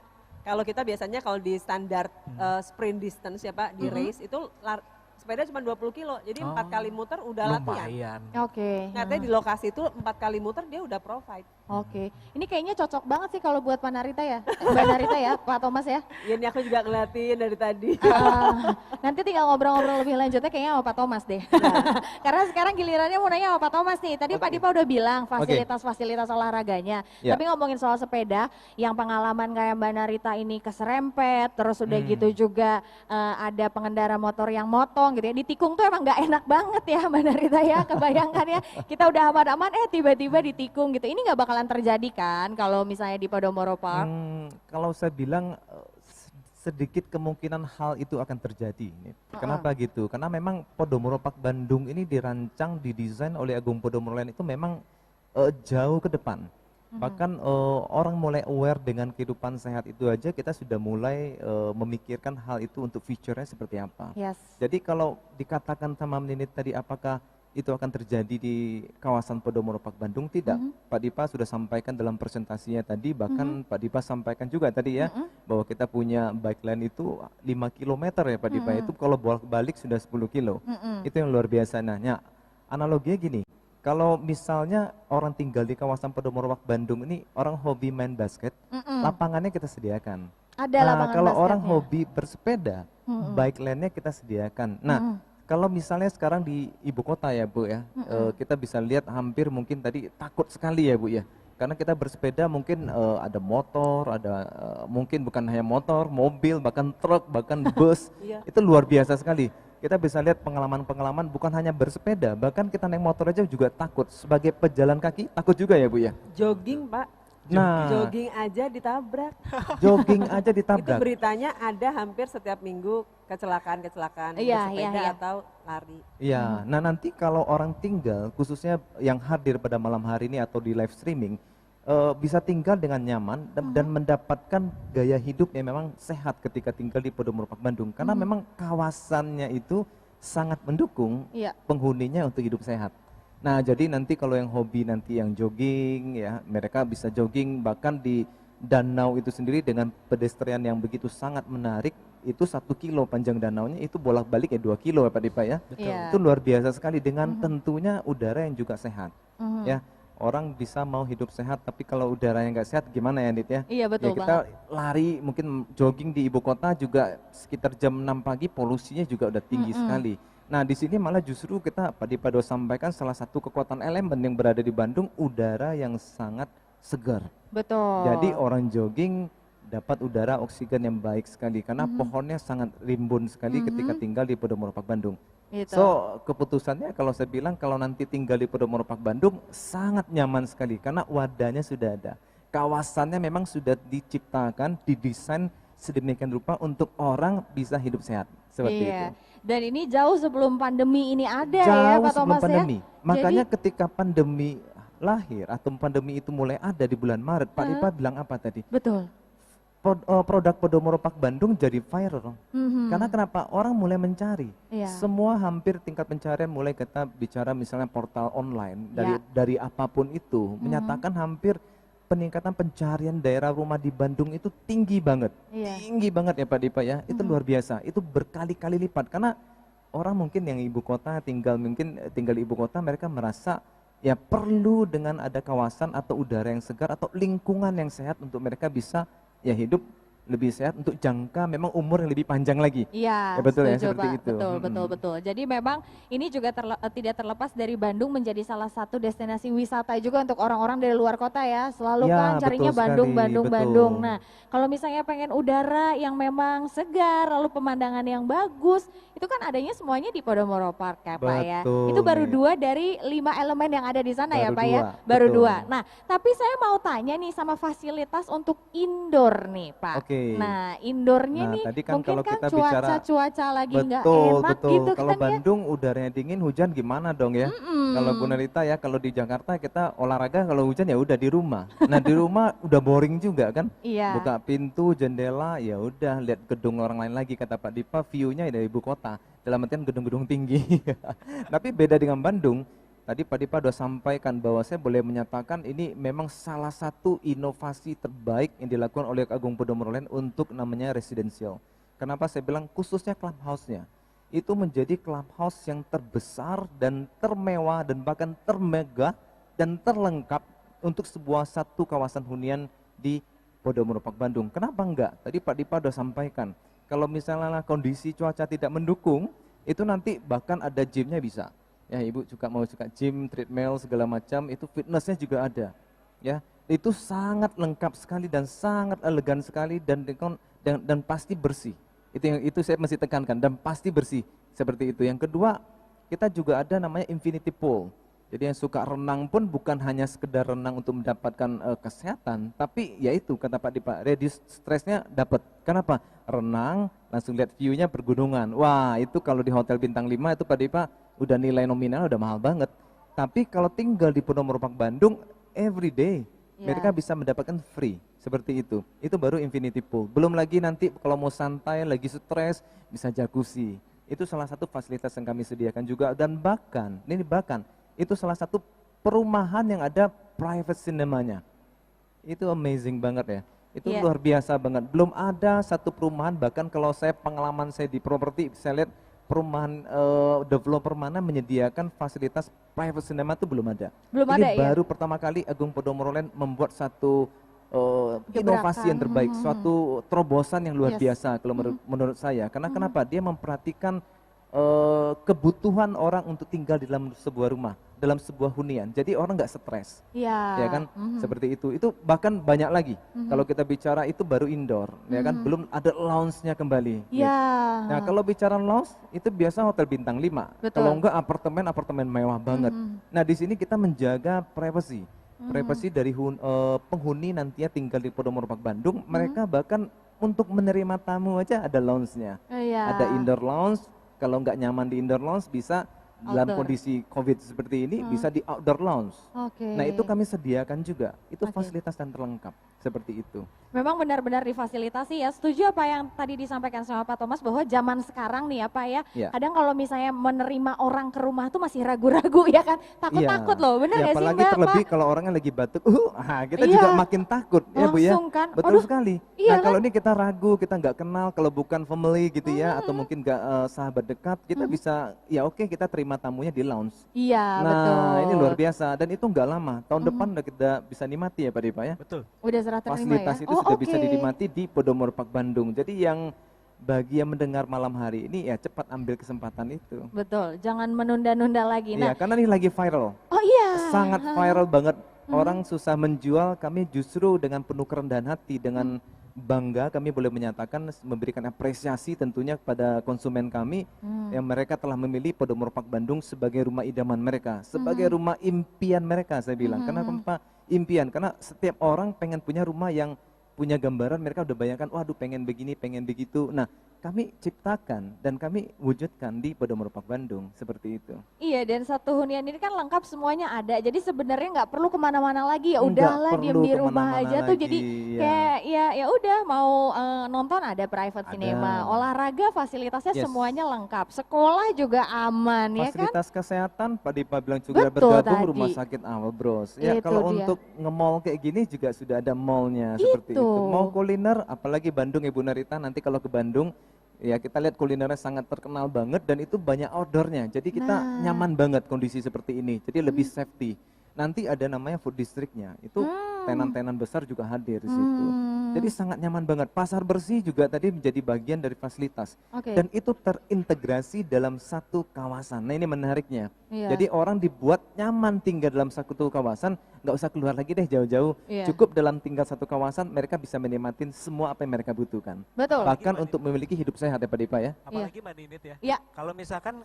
Kalau kita biasanya kalau di standar sprint distance ya Pak, di race itu sepeda cuma 20 kilo, jadi 4 kali muter udah latihan. Lumayan. Oke. Katanya di lokasi itu 4 kali muter dia udah provide. Oke. Ini kayaknya cocok banget sih kalau buat Pak Narita ya. Mbak Narita ya, Pak Thomas ya. Ya, ini aku juga ngeliatin dari tadi. Nanti tinggal ngobrol-ngobrol lebih lanjutnya kayaknya sama Pak Thomas deh. Karena sekarang gilirannya mau nanya sama Pak Thomas nih. Tadi Pak Dipa udah bilang fasilitas-fasilitas olahraganya. Ya. Tapi ngomongin soal sepeda, yang pengalaman kayak Mbak Narita ini keserempet, terus udah gitu juga ada pengendara motor yang motong gitu ya. Di tikung tuh emang nggak enak banget ya Mbak Narita ya. Kebayangkan ya, kita udah aman-aman tiba-tiba di tikung gitu. Ini nggak bakalan terjadi kan kalau misalnya di Podomoro Park? Kalau saya bilang sedikit kemungkinan hal itu akan terjadi. Kenapa gitu? Karena memang Podomoro Park Bandung ini dirancang, didesain oleh Agung Podomoro Land itu memang jauh ke depan. Bahkan orang mulai aware dengan kehidupan sehat itu aja, kita sudah mulai memikirkan hal itu untuk future-nya seperti apa. Yes. Jadi kalau dikatakan sama Menit tadi apakah itu akan terjadi di kawasan Podomoro Park Bandung, tidak. Pak Dipa sudah sampaikan dalam presentasinya tadi, bahkan Pak Dipa sampaikan juga tadi ya, bahwa kita punya bike lane itu 5 km ya Pak Dipa, itu kalau bolak-balik sudah 10 kilo. Itu yang luar biasa. Nah, analoginya gini, kalau misalnya orang tinggal di kawasan Podomoro Park Bandung ini, orang hobi main basket, lapangannya kita sediakan. Ada Nah, lapangan kalau orang basketnya. hobi bersepeda, bike lane-nya kita sediakan. Nah, kalau misalnya sekarang di ibu kota ya Bu ya, kita bisa lihat hampir mungkin tadi takut sekali ya Bu ya. Karena kita bersepeda mungkin ada motor, ada mungkin bukan hanya motor, mobil, bahkan truk, bahkan bus. Iya. Itu luar biasa sekali. Kita bisa lihat pengalaman-pengalaman bukan hanya bersepeda, bahkan kita naik motor aja juga takut. Sebagai pejalan kaki takut juga ya Bu ya. Jogging Pak, Nah, jogging aja ditabrak. jogging aja Itu ditabrak. beritanya ada hampir setiap minggu kecelakaan-kecelakaan Iya, bersepeda iya, iya. atau lari. Iya, nah nanti kalau orang tinggal, khususnya yang hadir pada malam hari ini atau di live streaming, bisa tinggal dengan nyaman dan mendapatkan gaya hidup yang memang sehat ketika tinggal di Podomoro Park Bandung. Karena memang kawasannya itu sangat mendukung Iya. penghuninya untuk hidup sehat. Nah, jadi nanti kalau yang hobi nanti yang jogging ya, mereka bisa jogging bahkan di danau itu sendiri dengan pedestrian yang begitu sangat menarik. Itu 1 kilo panjang danaunya, itu bolak-balik ya 2 kilo ya Pak Dipa ya. Iya. Itu luar biasa sekali dengan tentunya udara yang juga sehat. Ya, orang bisa mau hidup sehat tapi kalau udara yang nggak sehat gimana ya Nit ya? Iya, betul Ya kita lari mungkin jogging di ibu kota juga sekitar jam 6 pagi polusinya juga udah tinggi sekali. Nah, di sini malah justru kita Pak Dipado sampaikan salah satu kekuatan elemen yang berada di Bandung, udara yang sangat segar. Betul. Jadi orang jogging dapat udara oksigen yang baik sekali karena pohonnya sangat rimbun sekali ketika tinggal di Podomoro Park Bandung. Gitu. So, keputusannya kalau saya bilang kalau nanti tinggal di Podomoro Park Bandung sangat nyaman sekali karena wadahnya sudah ada. Kawasannya memang sudah diciptakan, didesain sedemikian rupa untuk orang bisa hidup sehat. Seperti iya. itu. Dan ini jauh sebelum pandemi ini ada ya Jauh Pak sebelum Thomas pandemi. ya. Makanya Jadi, ketika pandemi lahir atau pandemi itu mulai ada di bulan Maret, Pak Dipa bilang apa tadi? betul. Produk Podomoro Park Bandung jadi viral. Mhm. Karena kenapa? Orang mulai mencari. Iya. Semua hampir tingkat pencarian mulai kita bicara misalnya portal online Ya. dari apapun itu menyatakan hampir peningkatan pencarian daerah rumah di Bandung itu tinggi banget. Iya. Tinggi banget ya Pak Dipa ya. Itu luar biasa. Itu berkali-kali lipat karena orang mungkin yang ibu kota mungkin tinggal di ibu kota mereka merasa ya perlu dengan ada kawasan atau udara yang segar atau lingkungan yang sehat untuk mereka bisa ya hidup lebih sehat untuk jangka memang umur yang lebih panjang lagi. Iya, Ya, betul ya, setuju, seperti Pak. itu. Betul, Mm-mm. betul, betul. Jadi memang ini juga tidak terlepas dari Bandung menjadi salah satu destinasi wisata juga untuk orang-orang dari luar kota ya. Selalu Ya, kan carinya betul Bandung, sekali, Bandung, betul. Bandung. Nah, kalau misalnya pengen udara yang memang segar, lalu pemandangan yang bagus, itu kan adanya semuanya di Podomoro Park ya, Pak ya. Betul, Itu baru Nit. 2 dari 5 elemen yang ada di sana ya, Baru Pak ya. 2, Baru betul. 2. Nah, tapi saya mau tanya nih sama fasilitas untuk indoor nih, Pak. Oke. Nah, indoornya Nah, nih tadi kan mungkin kalau kan kita bicara cuaca lagi nggak betul, enak betul. gitu Kalau kan ya. Bandung udaranya dingin, hujan gimana dong ya? Kalau Bu Nerita ya, kalau di Jakarta kita olahraga kalau hujan ya udah di rumah. Nah, di rumah udah boring juga kan? Iya. Buka pintu, jendela, ya udah lihat gedung orang lain lagi kata Pak Dipa, view-nya dari ibu kota. Dalam artian gedung-gedung tinggi. Tapi beda dengan Bandung. Tadi Pak Dipa sudah sampaikan bahwa saya boleh menyatakan ini memang salah satu inovasi terbaik yang dilakukan oleh Agung Podomoro Land untuk namanya residential. Kenapa saya bilang khususnya clubhouse-nya? Itu menjadi clubhouse yang terbesar dan termewah dan bahkan termegah dan terlengkap untuk sebuah satu kawasan hunian di Podomoro Park Bandung. Kenapa enggak? Tadi Pak Dipa sudah sampaikan, kalau misalnya kondisi cuaca tidak mendukung, itu nanti bahkan ada gymnya bisa. Ya, ibu juga mau suka gym, treadmill segala macam, itu fitnessnya juga ada. Ya, itu sangat lengkap sekali dan sangat elegan sekali dan pasti bersih. Itu saya masih tekankan dan pasti bersih seperti itu. Yang kedua, kita juga ada namanya infinity pool. Jadi yang suka renang pun bukan hanya sekedar renang untuk mendapatkan kesehatan, tapi yaitu kata Pak Dipa, reduce stresnya dapat. Kenapa? Renang, langsung lihat view-nya pergunungan. Wah, itu kalau di hotel bintang 5 itu Pak Dipa udah nilai nominal udah mahal banget. Tapi kalau tinggal di Podomoro Park Bandung, every day Ya. mereka bisa mendapatkan free seperti itu. Itu baru infinity pool. Belum lagi nanti kalau mau santai, lagi stres, bisa jacuzzi. Itu salah satu fasilitas yang kami sediakan juga dan bahkan itu salah satu perumahan yang ada private cinemanya. Itu amazing banget ya. Itu Iya. luar biasa banget. Belum ada satu perumahan, bahkan kalau pengalaman saya di properti, saya lihat perumahan developer mana menyediakan fasilitas private cinema itu belum ada. Belum Ini ada, ya? baru pertama kali Agung Podomoro Land membuat satu Gebrakan. inovasi yang terbaik, suatu terobosan yang luar Yes. biasa kalau menurut saya. Karena kenapa? Dia memperhatikan kebutuhan orang untuk tinggal di dalam sebuah rumah, dalam sebuah hunian. Jadi orang nggak stres. Iya. Ya kan, seperti itu. Itu bahkan banyak lagi. Kalau kita bicara itu baru indoor, ya kan, belum ada lounge-nya kembali. Iya. Nah, kalau bicara lounge itu biasa hotel bintang 5. Betul. Kalau enggak apartemen mewah banget. Nah, di sini kita menjaga privasi. Privasi dari penghuni nantinya tinggal di Podomoro Park Bandung, mereka bahkan untuk menerima tamu aja ada lounge-nya. Iya. Ada indoor lounge, kalau nggak nyaman di indoor lounge bisa dalam Outdoor. kondisi COVID seperti ini bisa di outdoor lounge. Oke. Nah, itu kami sediakan juga. Itu Oke. fasilitas dan terlengkap seperti itu. Memang benar-benar difasilitasi ya. Setuju apa yang tadi disampaikan sama Pak Thomas bahwa zaman sekarang nih ya Pak ya. Ya. Kadang kalau misalnya menerima orang ke rumah tuh masih ragu-ragu ya kan. Takut-takut loh, bener Ya, gak sih apalagi Mbak? terlebih Pak? kalau orangnya lagi batuk, kita Iya. juga makin takut ya Bu ya. Langsung kan, Betul aduh, sekali. iya Nah, kalau kan? ini kita ragu, kita nggak kenal, kalau bukan family gitu ya, atau mungkin nggak sahabat dekat, kita bisa ya oke kita terima tamunya di lounge. Iya Nah, betul. ini luar biasa dan itu nggak lama. Tahun depan udah kita bisa nikmati ya Pak Dipa ya. Betul. Udah serah terima Fasilitas ya. itu sudah bisa dinikmati di Podomoro Park Bandung. Jadi yang bagi yang mendengar malam hari ini ya cepat ambil kesempatan itu. Betul, jangan menunda-nunda lagi. Iya, Nah, karena ini lagi viral. oh iya. Sangat viral banget. Orang susah menjual, kami justru dengan penuh kerendahan hati, dengan bangga kami boleh menyatakan memberikan apresiasi tentunya kepada konsumen kami yang mereka telah memilih Podomoro Park Bandung sebagai rumah idaman mereka, sebagai rumah impian mereka saya bilang. Kenapa impian? Karena setiap orang pengen punya rumah yang punya gambaran, mereka udah bayangkan, waduh pengen begini, pengen begitu. Nah, kami ciptakan dan kami wujudkan di Podomoro Park Bandung seperti itu. Iya, dan satu hunian ini kan lengkap semuanya ada. Jadi sebenarnya nggak perlu kemana-mana lagi. Ya Nggak udahlah perlu diem di rumah kemana-mana aja tuh. lagi, Jadi ya. kayak ya udah mau nonton ada private Ada. cinema, olahraga fasilitasnya Yes. semuanya lengkap. Sekolah juga aman ya kan? Fasilitas kesehatan Pak Dipa bilang juga Betul bergabung tadi. Rumah Sakit Awal Bros. Ya, Itu kalau dia. untuk nge-mall kayak gini juga sudah ada mallnya seperti Itu. itu. Mau kuliner apalagi Bandung Ibu Narita, nanti kalau ke Bandung Ya kita lihat kulinernya sangat terkenal banget dan itu banyak outdoornya. Jadi kita nyaman banget kondisi seperti ini. Jadi lebih safety. Nanti ada namanya food districtnya. Itu tenan-tenan besar juga hadir di situ. Jadi sangat nyaman banget. Pasar bersih juga tadi menjadi bagian dari fasilitas. Oke. Dan itu terintegrasi dalam satu kawasan. Nah ini menariknya. Iya. Jadi orang dibuat nyaman tinggal dalam satu kawasan, nggak usah keluar lagi deh jauh-jauh. Iya. Cukup dalam tinggal satu kawasan, mereka bisa menikmatin semua apa yang mereka butuhkan. Betul. Bahkan untuk memiliki hidup sehat ya Pak Dipa ya. Apalagi Mbak Ninit ya. Iya. Kalau misalkan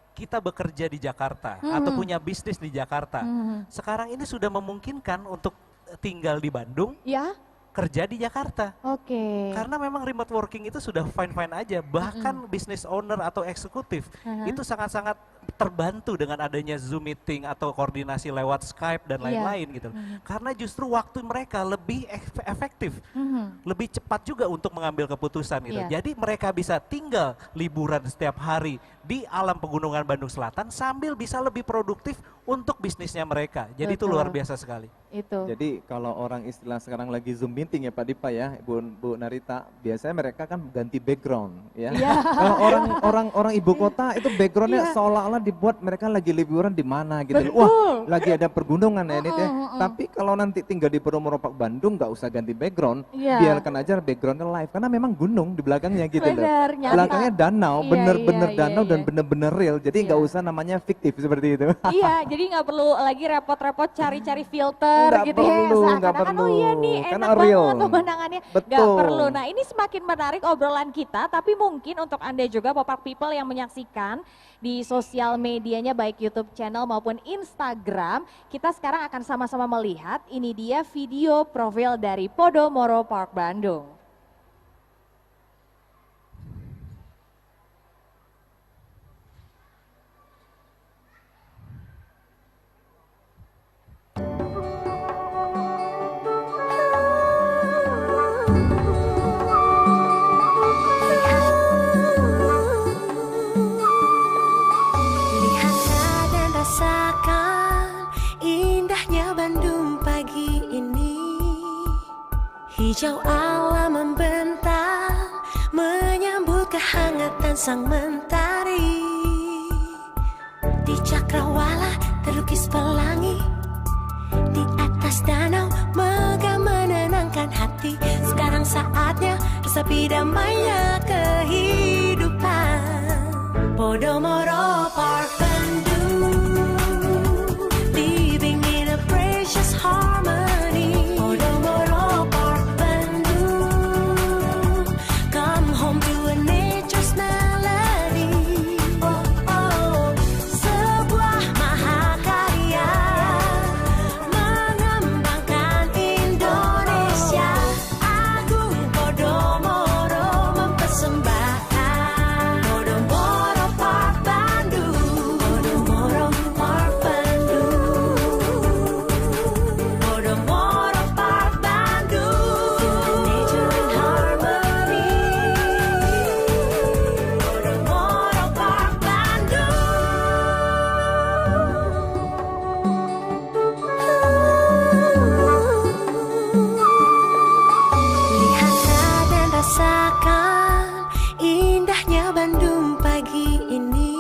kita bekerja di Jakarta atau punya bisnis di Jakarta, sekarang ini sudah memungkinkan untuk tinggal di Bandung, Ya, kerja di Jakarta. oke. Karena memang remote working itu sudah fine-fine aja. Bahkan business owner atau eksekutif itu sangat-sangat terbantu dengan adanya Zoom meeting atau koordinasi lewat Skype dan lain-lain gitu. Karena justru waktu mereka lebih efektif, lebih cepat juga untuk mengambil keputusan gitu. Iya. Jadi mereka bisa tinggal liburan setiap hari di alam pegunungan Bandung Selatan sambil bisa lebih produktif untuk bisnisnya mereka. Jadi itu Betul. luar biasa sekali. Itu. Jadi kalau orang istilah sekarang lagi Zoom meeting ya Pak Dipa ya, Bu Narita, biasanya mereka kan ganti background ya. Kalau orang ibu kota itu backgroundnya seolah-olah dibuat mereka lagi liburan di mana gitu. Wah, lagi ada pergunungan ya ini ya. Tapi kalau nanti tinggal di Podomoro Park Bandung nggak usah ganti background, Iya. biarkan aja backgroundnya live karena memang gunung di belakangnya gitu loh. Benar, nyata. Belakangnya danau, Iya, bener-bener iya, danau iya. dan bener-bener real. Jadi nggak Iya. usah namanya fiktif seperti itu. Iya, jadi nggak perlu lagi repot-repot cari-cari filter Nggak gitu ya. perlu, nggak Seakan-akan, oh perlu. iya nih Karena enak real. banget pemandangannya. Nggak Betul. perlu. Nah ini semakin menarik obrolan kita, tapi mungkin untuk Anda juga Popak People yang menyaksikan di sosial medianya baik YouTube channel maupun Instagram, kita sekarang akan sama-sama melihat ini dia video profil dari Podomoro Park Bandung. Lihatlah dan rasakan indahnya Bandung pagi ini. Hijau alam membentang menyambut kehangatan sang mentari. Di cakrawala terlukis pelangi, di atas danau megah menenangkan hati. Sekarang saatnya resapi damainya kehidupan. Podomoro Park Bandung, living in a precious harmony. Podomoro Park Bandung, come home to a nature's melody. Oh oh, sebuah mahakarya mengembangkan Indonesia. Agung Podomoro mempersembahkan Podomoro Park Bandung. Podomoro Park Bandung. Podomoro Park Bandung. Nature and harmony. Podomoro Park Bandung. Lihatlah dan rasakan indahnya Bandung pagi ini.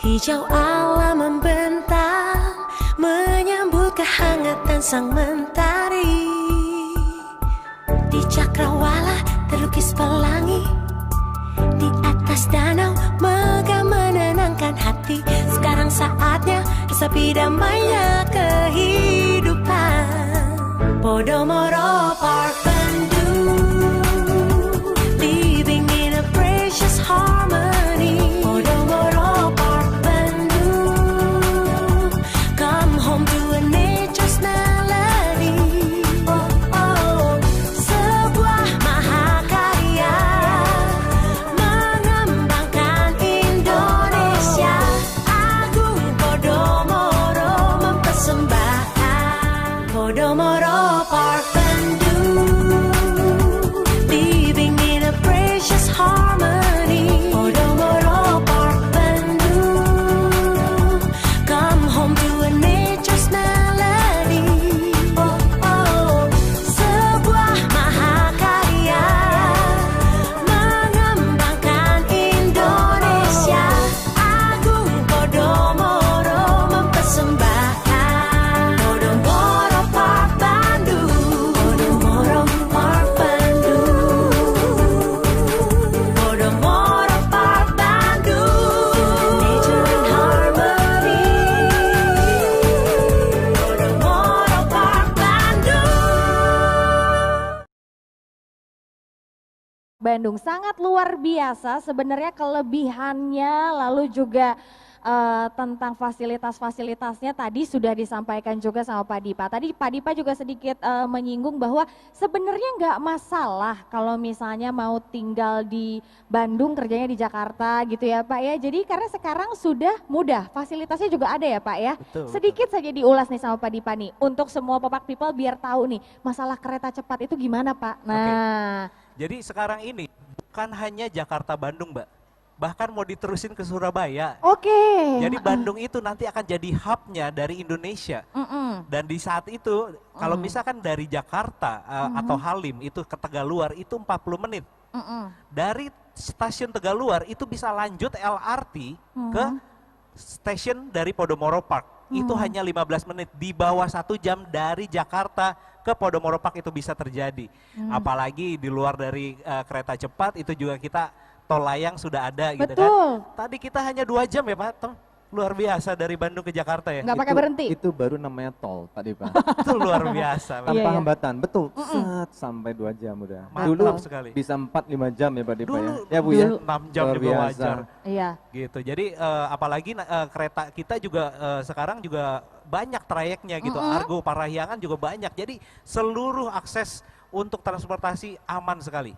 Hijau alam membentang menyambut kehangatan sang mentari. Di cakrawala terlukis pelangi, di atas danau megah menenangkan hati. Sekarang saatnya resapi damainya kehidupan. Podomoro Park Bandung, living in a precious harmony. Podomoro Park Bandung, come home to a nature's melody. Oh oh, sebuah mahakarya mengembangkan Indonesia. Agung Podomoro mempersembahkan Podomoro Park Bandung. Bandung. Sangat luar biasa sebenarnya kelebihannya, lalu juga tentang fasilitas-fasilitasnya tadi sudah disampaikan juga sama Pak Dipa. Tadi Pak Dipa juga sedikit menyinggung bahwa sebenarnya nggak masalah kalau misalnya mau tinggal di Bandung kerjanya di Jakarta gitu ya Pak ya. Jadi karena sekarang sudah mudah, fasilitasnya juga ada ya Pak ya. Betul, Sedikit saja diulas nih sama Pak Dipa nih untuk semua Popak People biar tahu nih masalah kereta cepat itu gimana Pak. Nah, Jadi sekarang ini bukan hanya Jakarta Bandung, Mbak. Bahkan mau diterusin ke Surabaya. oke. Jadi Bandung itu nanti akan jadi hubnya dari Indonesia. Dan di saat itu kalau misalkan dari Jakarta atau Halim itu ke Tegaluar itu 40 menit. Dari stasiun Tegaluar itu bisa lanjut LRT ke stasiun dari Podomoro Park. Itu hanya 15 menit, di bawah 1 jam dari Jakarta ke Podomoro Park itu bisa terjadi. Apalagi di luar dari kereta cepat itu juga kita tol layang sudah ada gitu Betul. kan. Tadi kita hanya 2 jam ya Pak, luar biasa dari Bandung ke Jakarta ya. Nggak pakai berhenti. Itu baru namanya tol Pak Dipa. Itu luar biasa. Tanpa Iya, iya. hambatan, betul. Set, sampai 2 jam udah. Mantap Dulu sekali. bisa 4-5 jam ya Pak Dipa ya. Dulu, Ya Bu ya. 6 jam Luar juga biasa. wajar. Iya. Gitu. Jadi apalagi kereta kita juga sekarang juga banyak trayeknya gitu. Argo Parahyangan juga banyak. Jadi seluruh akses untuk transportasi aman sekali.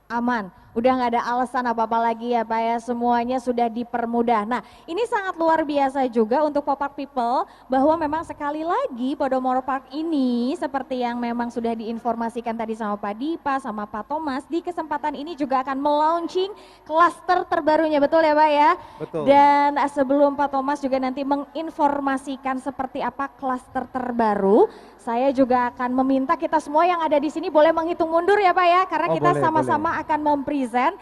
Aman, udah nggak ada alasan apa-apa lagi ya Pak ya, semuanya sudah dipermudah. Nah ini sangat luar biasa juga untuk Popak People bahwa memang sekali lagi Podomoro Park ini seperti yang memang sudah diinformasikan tadi sama Pak Dipa, sama Pak Thomas, di kesempatan ini juga akan melaunching klaster terbarunya, betul ya Pak ya? Betul. Dan sebelum Pak Thomas juga nanti menginformasikan seperti apa klaster terbaru, saya juga akan meminta kita semua yang ada di sini boleh menghitung mundur ya Pak ya, karena Oh, kita boleh, sama-sama akan mempresent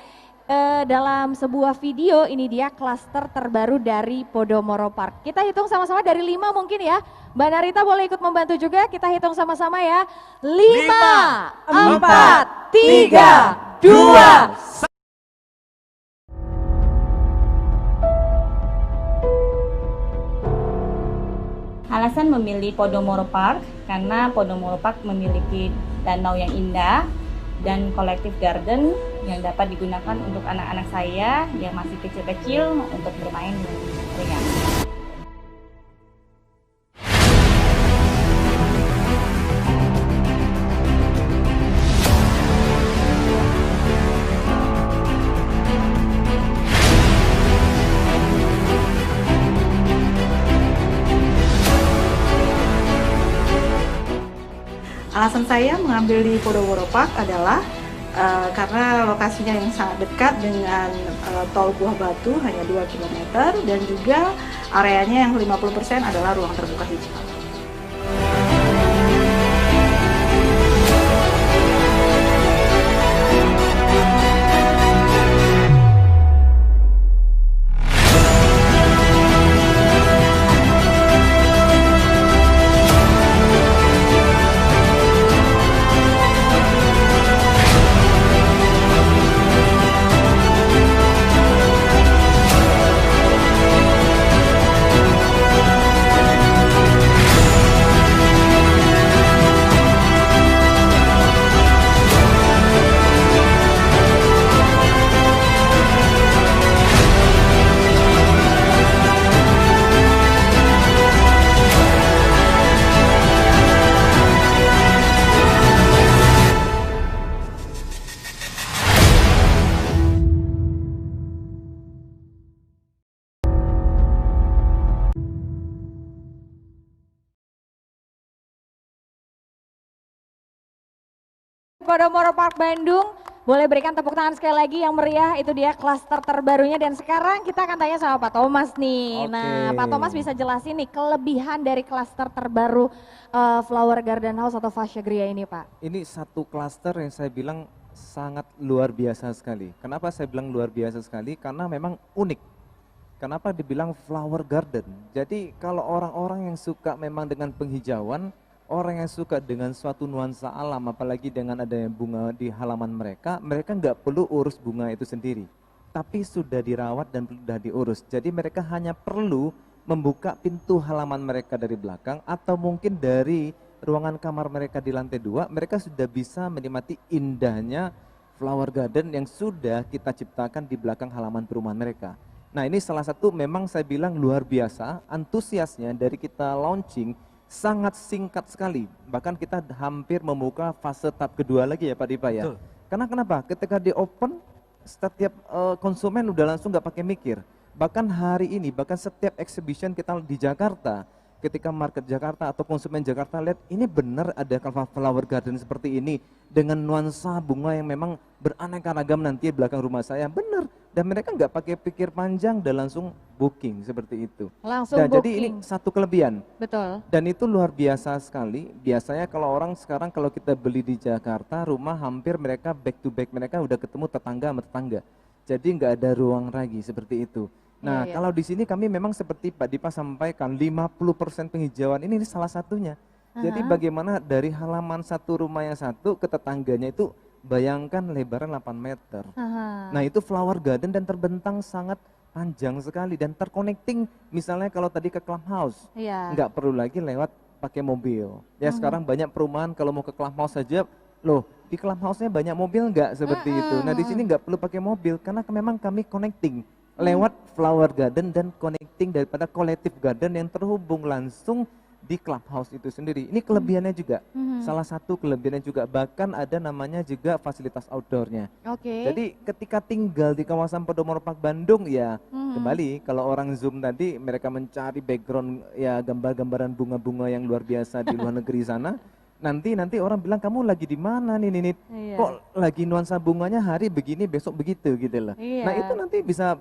dalam sebuah video. Ini dia klaster terbaru dari Podomoro Park. Kita hitung sama-sama dari 5 mungkin ya. Mbak Narita boleh ikut membantu juga, kita hitung sama-sama ya. 5, 4, 3, 2, Alasan memilih Podomoro Park karena Podomoro Park memiliki danau yang indah dan collective garden yang dapat digunakan untuk anak-anak saya yang masih kecil-kecil untuk bermain dengan ringan. Alasan saya mengambil di Podomoro Park adalah karena lokasinya yang sangat dekat dengan tol Buah Batu hanya 2 km dan juga areanya yang 50% adalah ruang terbuka hijau. Podomoro Park Bandung, boleh berikan tepuk tangan sekali lagi yang meriah, itu dia klaster terbarunya. Dan sekarang kita akan tanya sama Pak Thomas nih. Oke. Nah Pak Thomas bisa jelasin nih kelebihan dari klaster terbaru Flower Garden House atau Fascia Gria ini Pak. Ini satu klaster yang saya bilang sangat luar biasa sekali. Kenapa saya bilang luar biasa sekali? Karena memang unik. Kenapa dibilang flower garden? Jadi kalau orang-orang yang suka memang dengan penghijauan, orang yang suka dengan suatu nuansa alam, apalagi dengan adanya bunga di halaman mereka, mereka nggak perlu urus bunga itu sendiri. Tapi sudah dirawat dan sudah diurus. Jadi mereka hanya perlu membuka pintu halaman mereka dari belakang atau mungkin dari ruangan kamar mereka di lantai 2, mereka sudah bisa menikmati indahnya flower garden yang sudah kita ciptakan di belakang halaman perumahan mereka. Nah ini salah satu memang saya bilang luar biasa, antusiasnya dari kita launching sangat singkat sekali. Bahkan kita hampir membuka fase tahap kedua lagi ya Pak Dipa ya. Betul. Karena kenapa? Ketika di open, setiap konsumen udah langsung nggak pakai mikir. Bahkan hari ini, bahkan setiap exhibition kita di Jakarta, ketika market Jakarta atau konsumen Jakarta lihat ini benar ada flower garden seperti ini dengan nuansa bunga yang memang beraneka ragam nanti di belakang rumah saya, benar. Dan mereka nggak pakai pikir panjang dan langsung booking seperti itu. Langsung Nah, booking. jadi ini satu kelebihan. Betul. Dan itu luar biasa sekali. Biasanya kalau orang sekarang kalau kita beli di Jakarta, rumah hampir mereka back to back mereka udah ketemu tetangga sama tetangga. Jadi nggak ada ruang lagi seperti itu. Nah, Iya, iya. kalau di sini kami memang seperti Pak Dipa sampaikan 50% penghijauan ini salah satunya. Jadi bagaimana dari halaman satu rumah yang satu ke tetangganya itu bayangkan lebaran 8 meter. Aha. Nah, itu flower garden dan terbentang sangat panjang sekali dan terconnecting misalnya kalau tadi ke clubhouse. Iya. Nggak perlu lagi lewat pakai mobil. Ya sekarang banyak perumahan kalau mau ke clubhouse saja, loh di clubhouse-nya banyak mobil nggak seperti itu. Nah di sini nggak perlu pakai mobil karena memang kami connecting lewat flower garden dan connecting daripada collective garden yang terhubung langsung di clubhouse itu sendiri. Ini kelebihannya juga. Salah satu kelebihannya juga bahkan ada namanya juga fasilitas outdoornya. Oke. Jadi ketika tinggal di kawasan Podomoro Park Bandung ya kembali kalau orang Zoom tadi mereka mencari background ya gambar-gambaran bunga-bunga yang luar biasa di luar negeri sana. Nanti orang bilang kamu lagi di mana nih Ninit? Iya. Kok lagi nuansa bunganya hari begini besok begitu gitu loh. Iya. Nah itu nanti bisa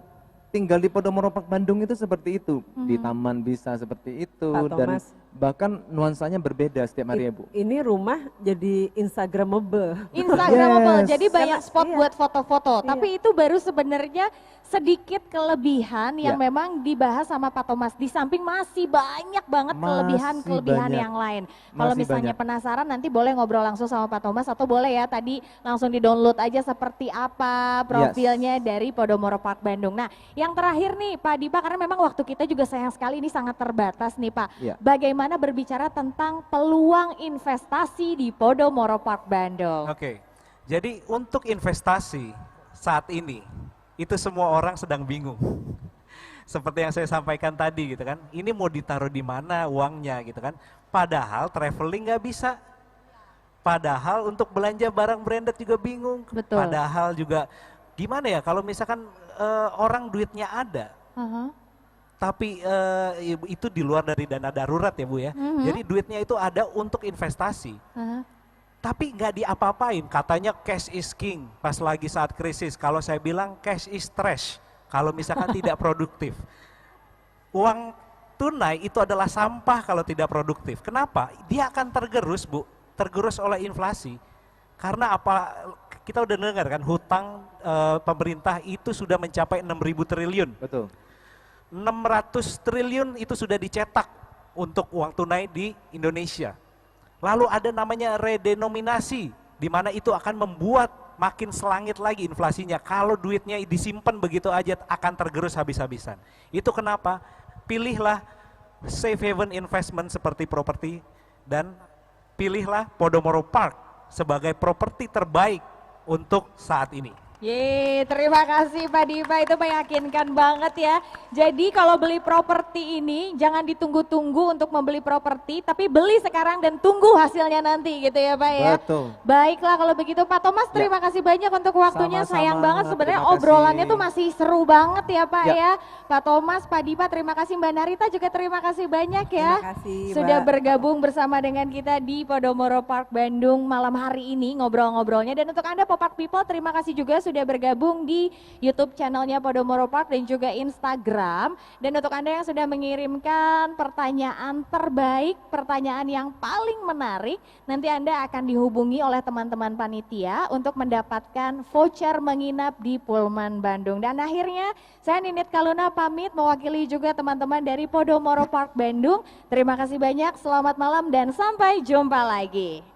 tinggal di Podomoro Park Bandung itu seperti itu. Di taman bisa seperti itu Pak dan Thomas. bahkan nuansanya berbeda setiap hari ya Bu. Ini rumah jadi Instagramable. Instagramable, Yes. jadi banyak Karena- spot iya. buat foto-foto. Tapi itu baru sebenarnya sedikit kelebihan yang Ya. memang dibahas sama Pak Thomas. Di samping masih banyak banget Masih kelebihan-kelebihan banyak. yang lain. Kalau Masih misalnya banyak. penasaran nanti boleh ngobrol langsung sama Pak Thomas atau boleh ya tadi langsung di-download aja seperti apa profilnya dari Podomoro Park Bandung. Nah, yang terakhir nih Pak Dipa karena memang waktu kita juga sayang sekali ini sangat terbatas nih Pak. Ya. Bagaimana berbicara tentang peluang investasi di Podomoro Park Bandung? Oke, jadi untuk investasi saat ini, itu semua orang sedang bingung. Seperti yang saya sampaikan tadi gitu kan, ini mau ditaruh di mana uangnya gitu kan. Padahal traveling nggak bisa. Padahal untuk belanja barang branded juga bingung. Betul. Padahal juga gimana ya kalau misalkan orang duitnya ada, Aha. tapi itu di luar dari dana darurat ya Bu ya. Jadi duitnya itu ada untuk investasi. Aha. Tapi nggak diapa-apain, katanya cash is king pas lagi saat krisis. Kalau saya bilang cash is trash, kalau misalkan tidak produktif. Uang tunai itu adalah sampah kalau tidak produktif. Kenapa? Dia akan tergerus Bu, tergerus oleh inflasi. Karena apa, kita udah dengar kan hutang pemerintah itu sudah mencapai 6.000 triliun. Betul. 600 triliun itu sudah dicetak untuk uang tunai di Indonesia. Lalu ada namanya redenominasi, di mana itu akan membuat makin selangit lagi inflasinya. Kalau duitnya disimpan begitu aja akan tergerus habis-habisan. Itu kenapa? Pilihlah safe haven investment seperti properti dan pilihlah Podomoro Park sebagai properti terbaik untuk saat ini. Yeay, terima kasih Pak Dipa, itu meyakinkan banget ya. Jadi kalau beli properti ini jangan ditunggu-tunggu untuk membeli properti, tapi beli sekarang dan tunggu hasilnya nanti gitu ya Pak ya. Betul. Baiklah kalau begitu Pak Thomas, terima kasih banyak untuk waktunya. Sama-sama, Sayang banget sebenarnya terima kasih. obrolannya tuh masih seru banget ya Pak Ya. ya. Pak Thomas, Pak Dipa terima kasih, Mbak Narita juga terima kasih banyak ya. Terima kasih, Sudah Mbak. bergabung bersama dengan kita di Podomoro Park Bandung malam hari ini ngobrol-ngobrolnya. Dan untuk Anda Popak People terima kasih juga sudah bergabung di YouTube channelnya Podomoro Park dan juga Instagram. Dan untuk Anda yang sudah mengirimkan pertanyaan terbaik, pertanyaan yang paling menarik, nanti Anda akan dihubungi oleh teman-teman panitia untuk mendapatkan voucher menginap di Pullman Bandung. Dan akhirnya saya Ninit Kaluna pamit mewakili juga teman-teman dari Podomoro Park Bandung. Terima kasih banyak, selamat malam dan sampai jumpa lagi.